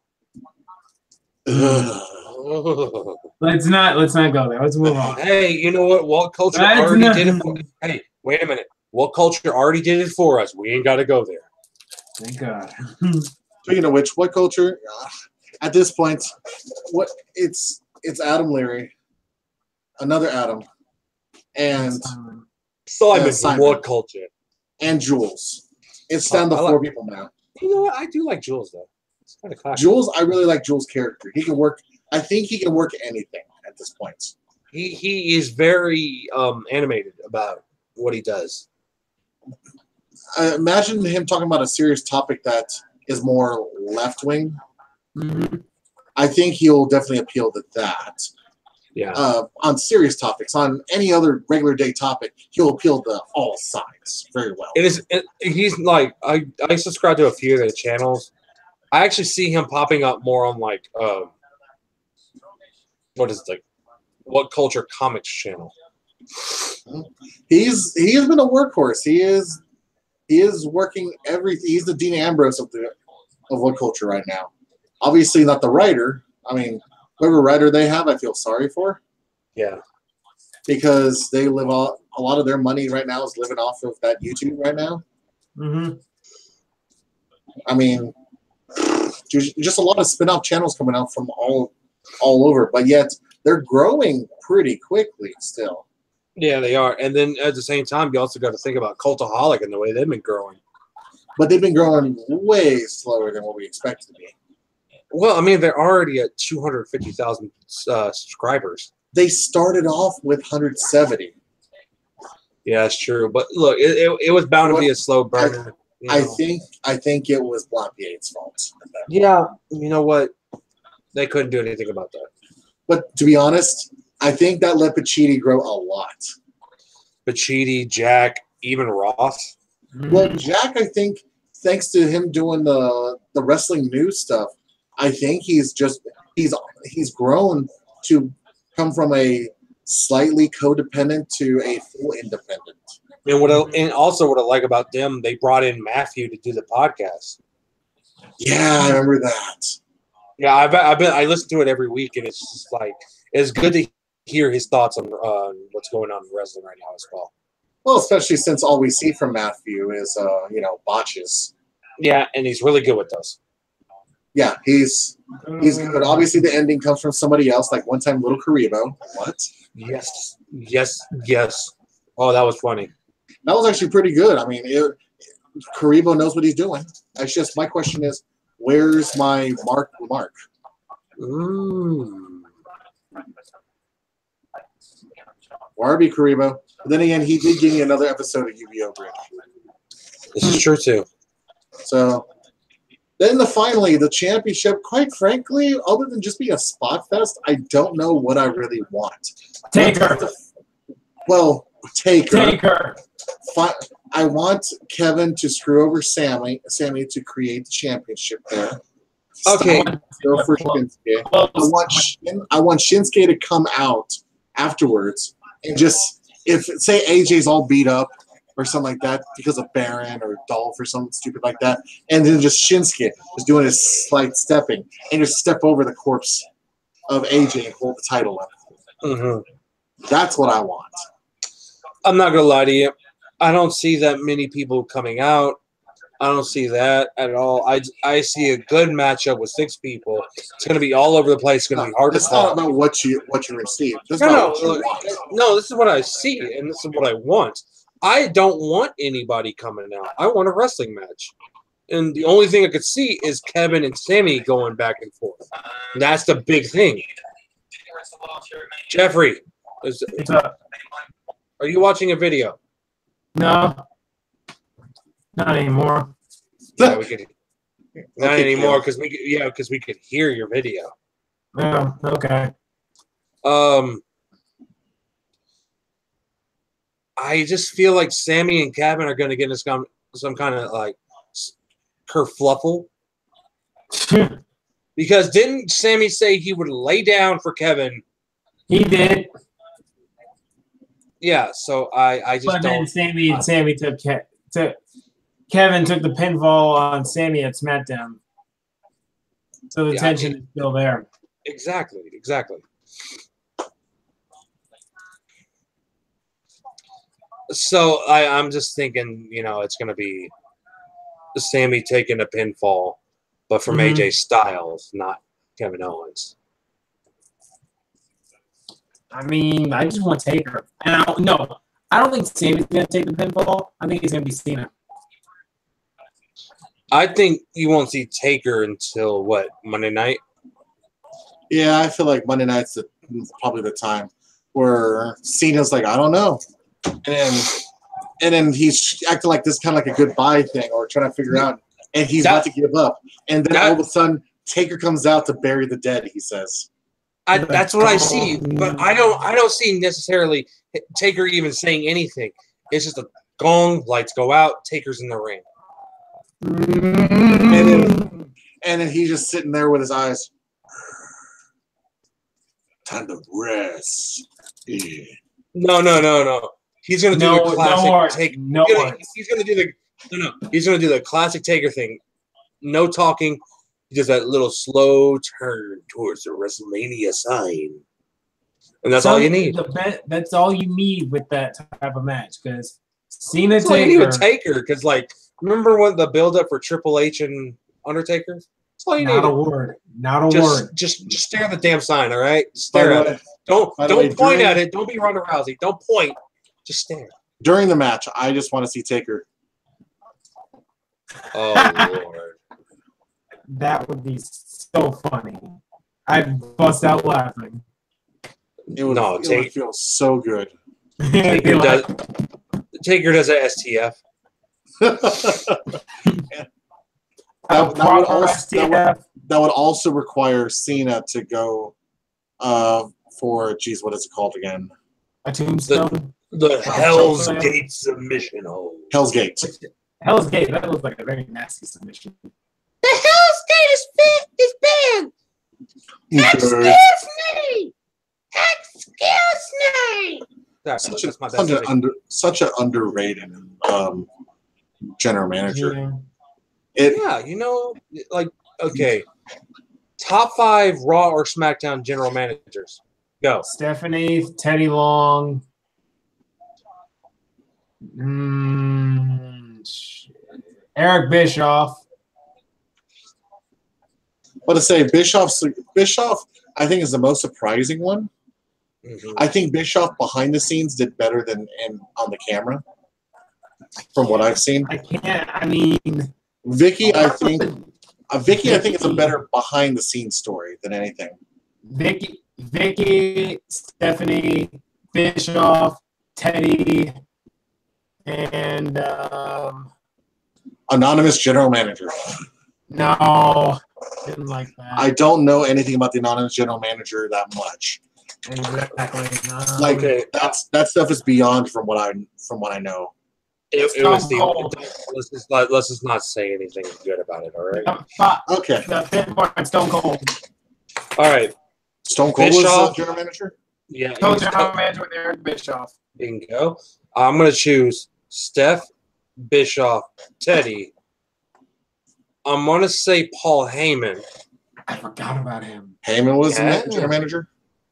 Let's not go there. Let's move on. Hey, you know what? What culture already did it for us. Hey, wait a minute. What culture already did it for us? We ain't got to go there. Thank God. Speaking of which, what culture? At this point, it's Adam Leary, another Adam, and Simon. What culture? And Jules. It's down to 4 people now. You know what? I do like Jules though. It's kind of classic. Jules, I really like Jules' character. He can work. I think he can work anything at this point. He is very animated about what he does. Imagine him talking about a serious topic that is more left wing. Mm-hmm. I think he'll definitely appeal to that. Yeah. On serious topics, on any other regular day topic, he'll appeal to all sides very well. He's like I subscribe to a few of the channels. I actually see him popping up more on like What Culture Comics channel. He's been a workhorse. He is working everything. He's the Dean Ambrose of What Culture right now. Obviously not the writer. I mean, whoever writer they have, I feel sorry for. Yeah. Because they live a lot of their money right now is living off of that YouTube right now. Mm-hmm. I mean, just a lot of spin-off channels coming out from all over, but yet they're growing pretty quickly still. Yeah, they are. And then at the same time, you also got to think about Cultaholic and the way they've been growing. But they've been growing way slower than what we expected to be. Well, I mean, they're already at 250,000 subscribers. They started off with 170. Yeah, that's true. But look, it was bound to be a slow burner. I think it was Blampier's fault. Yeah, you know what? They couldn't do anything about that. But to be honest, I think that let Pacitti grow a lot. Pacitti, Jack, even Ross. Well, Jack, I think, thanks to him doing the wrestling news stuff, I think he's grown to come from a slightly codependent to a full independent. And also what I like about them, they brought in Matthew to do the podcast. Yeah, I remember that. Yeah, I listen to it every week, and it's just like it's good to hear his thoughts on what's going on in wrestling right now as well. Well, especially since all we see from Matthew is botches. Yeah, and he's really good with those. Yeah, he's good. Obviously, the ending comes from somebody else, like one time Little Karibo. What? Yes. Oh, that was funny. That was actually pretty good. I mean, Karibo knows what he's doing. It's just my question is, where's my Mark? Warby Karibo. But then again, he did give me another episode of Yu-Gi-Oh! Bridge. This is true too. So then finally the championship, quite frankly, other than just being a spot fest, I don't know what I really want. Taker. Taker. I want Kevin to screw over Sammy to create the championship there. Okay. Go for Shinsuke. I want Shinsuke to come out afterwards and just, if say AJ's all beat up, or something like that because of Baron or Dolph or something stupid like that. And then just Shinsuke was doing his slight stepping and just step over the corpse of AJ and hold the title up. That's what I want. I'm not going to lie to you. I don't see that many people coming out. I don't see that at all. I see a good matchup with 6 people. It's going to be all over the place. It's going to be hard to call. It's not about what you receive. This is about what you want. No, this is what I see, and this is what I want. I don't want anybody coming out. I want a wrestling match. And the only thing I could see is Kevin and Sammy going back and forth. And that's the big thing. Jeffrey, are you watching a video? No. Not anymore. Yeah, we could. Not anymore because we could hear your video. Oh, okay. I just feel like Sammy and Kevin are going to get into some kind of like kerfluffle. Because didn't Sammy say he would lay down for Kevin? He did. Yeah, so I just but don't. Then Sammy took Kevin took the pinfall on Sammy at SmackDown. So the tension is still there. Exactly. So I'm just thinking, it's going to be Sammy taking a pinfall, but from AJ Styles, not Kevin Owens. I mean, I just want Taker. And I don't think Sammy's going to take the pinfall. I think it's going to be Cena. I think you won't see Taker until, Monday night? Yeah, I feel like Monday night's probably the time where Cena's like, I don't know. And then he's acting like this kind of like a goodbye thing or trying to figure out, and he's about to give up. And then all of a sudden, Taker comes out to bury the dead, he says. That's what I see, but I don't see necessarily Taker even saying anything. It's just a gong, lights go out, Taker's in the ring. And then he's just sitting there with his eyes. Time to rest. Yeah. No. He's gonna do the classic He's gonna do the classic Taker thing. No talking. He does that little slow turn towards the Wrestlemania sign, and that's all you need. That's all you need with that type of match because Cena Taker. All you need with Taker because remember when the build up for Triple H and Undertaker? That's all you need. Not a word. Just stare at the damn sign, all right? Stare at it. Don't point at it. Don't be Ronda Rousey. Don't point. Just stare. During the match, I just want to see Taker. Oh Lord. That would be so funny. I'd bust out laughing. It would feel so good. Taker does a STF. that would also require Cena to go for, what is it called again? A tombstone? The Hell's Gate submission hold. Hell's Gate. Hell's Gate, that looks like a very nasty submission. The Hell's Gate is banned. Excuse me. Such an underrated general manager. Okay. Top 5 Raw or SmackDown general managers. Go. Stephanie, Teddy Long. Eric Bischoff. What to say? Bischoff, I think, is the most surprising one. Mm-hmm. I think Bischoff behind the scenes did better than on the camera, from what I've seen. Vicky, I think is a better behind the scenes story than anything. Vicky, Stephanie, Bischoff, Teddy, and anonymous general manager. No, didn't like that. I don't know anything about the anonymous general manager that much. Exactly. That stuff is beyond from what I know. It was let's just not say anything good about it. All right. Okay. Stone Cold. All right. Stone Cold was general manager. Yeah. General manager with Eric Bischoff. Bingo. I'm gonna choose Steph, Bischoff, Teddy. I'm going to say Paul Heyman. I forgot about him. Heyman was the general manager?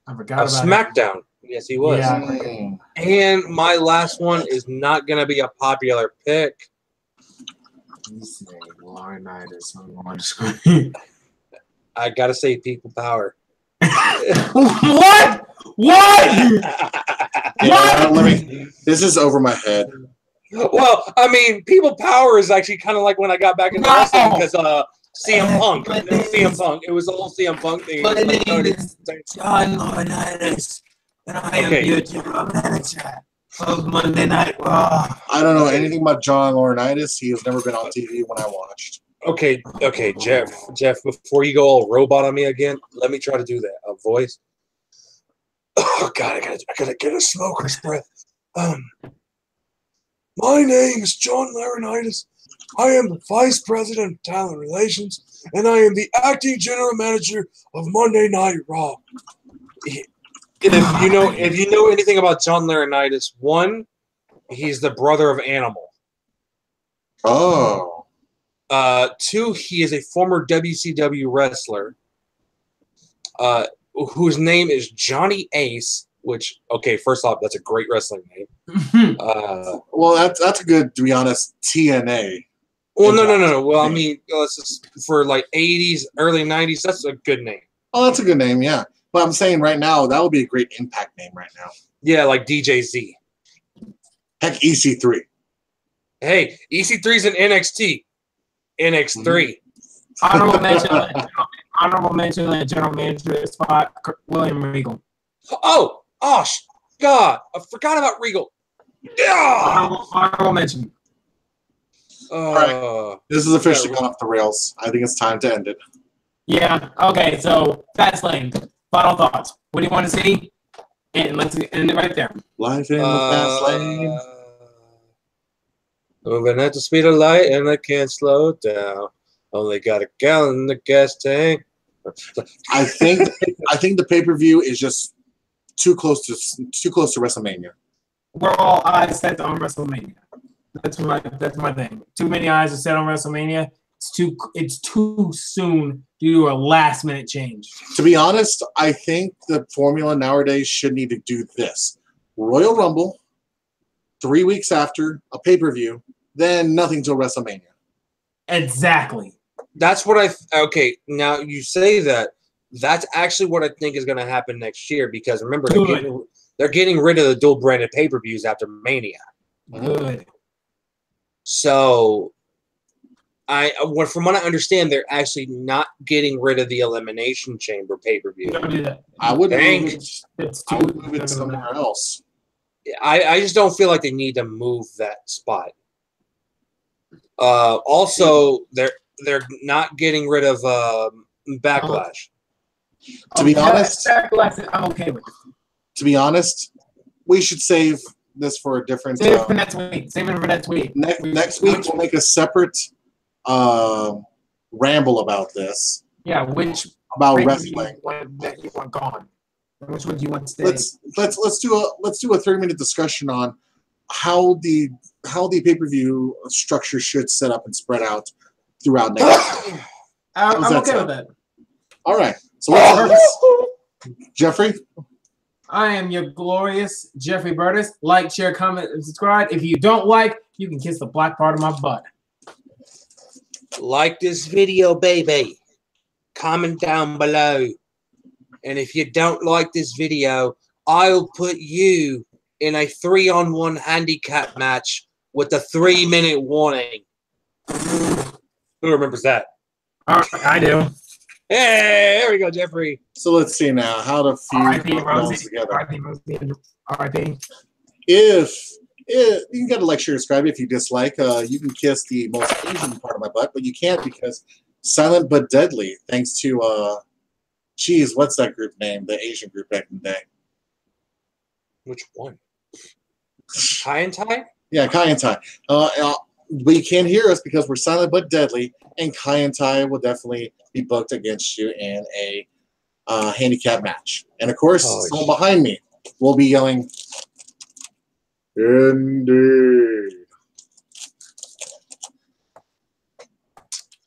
I forgot about SmackDown. him. Yes, he was. Yeah. And my last one is not going to be a popular pick. His name, Laurinaitis on screen. I got to say People Power. What? This is over my head. Well, I mean, People Power is actually kind of like when I got back into wrestling because CM Punk. CM Punk. It was the whole CM Punk thing. My name is John Laurinaitis, and I am your general manager of Monday Night Raw. I don't know anything about John Laurinaitis. He has never been on TV when I watched. Okay, Jeff, before you go all robot on me again, let me try to do that. A voice. Oh God, I gotta get a smoker's breath. My name is John Laurinaitis. I am the Vice President of Talent Relations, and I am the acting general manager of Monday Night Raw. If you know anything about John Laurinaitis, one, he's the brother of Animal. Oh. Two, he is a former WCW wrestler whose name is Johnny Ace, which, okay, first off, that's a great wrestling name. Well, that's a good, to be honest, TNA. Well, no. Well, I mean, for like 80s, early 90s, that's a good name. Oh, that's a good name, yeah. But I'm saying right now, that would be a great Impact name right now. Yeah, like DJZ. Heck, EC3. Hey, EC3's in NXT. NX3. Honorable mention on the general manager spot, William Regal. Oh, God, I forgot about Regal. Yeah. Honorable mention. All right. This is officially gone off the rails. I think it's time to end it. Yeah. Okay. So Fastlane. Final thoughts. What do you want to see? And let's end it right there. Life in the Fastlane. Moving at the speed of light, and I can't slow down. Only got a gallon in the gas tank. I think the pay-per-view is just too close to WrestleMania. We're all eyes set on WrestleMania. That's my thing. Too many eyes are set on WrestleMania. It's too soon due to a last minute change. To be honest, I think the formula nowadays should need to do this: Royal Rumble, 3 weeks after a pay-per-view, then nothing till WrestleMania. Exactly. That's what okay, now you say that. That's actually what I think is going to happen next year because remember, they're getting rid of the dual branded pay-per-views after Mania. Good. So, from what I understand, they're actually not getting rid of the Elimination Chamber pay-per-view. Don't do that. I would move it somewhere else. I just don't feel like they need to move that spot. Also, they're not getting rid of Backlash. To be honest, Backlash, I'm okay with it. To be honest, we should save this for a different. Save it for next week. Save it for next week. Next week we'll make a separate ramble about this. Yeah, which about wrestling that you want gone. Which one do you want to stay? Let's do a 30-minute discussion on how the pay-per-view structure should set up and spread out throughout next year. I'm okay with that. All right. So what's Jeffrey? I am your glorious Jeffrey Burtis. Like, share, comment, and subscribe. If you don't like, you can kiss the black part of my butt. Like this video, baby. Comment down below. And if you don't like this video, I'll put you in a 3-on-1 handicap match with a 3-minute warning. Who remembers that? I do. Hey, there we go, Jeffrey. So let's see now how to fuse those together. R.I.P. If you got to like, share, subscribe. If you dislike, you can kiss the most Asian part of my butt, but you can't because Silent but Deadly. Thanks to what's that group name? The Asian group back in the day. Which one? Kai and Tai? Yeah, Kai and Tai. But you can't hear us because we're Silent but Deadly, and Kai and Tai will definitely be booked against you in a handicap match. And of course, someone behind me will be yelling, "Indeed."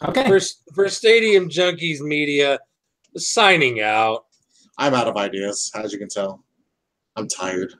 Okay. For Stadium Junkies Media, signing out. I'm out of ideas, as you can tell. I'm tired.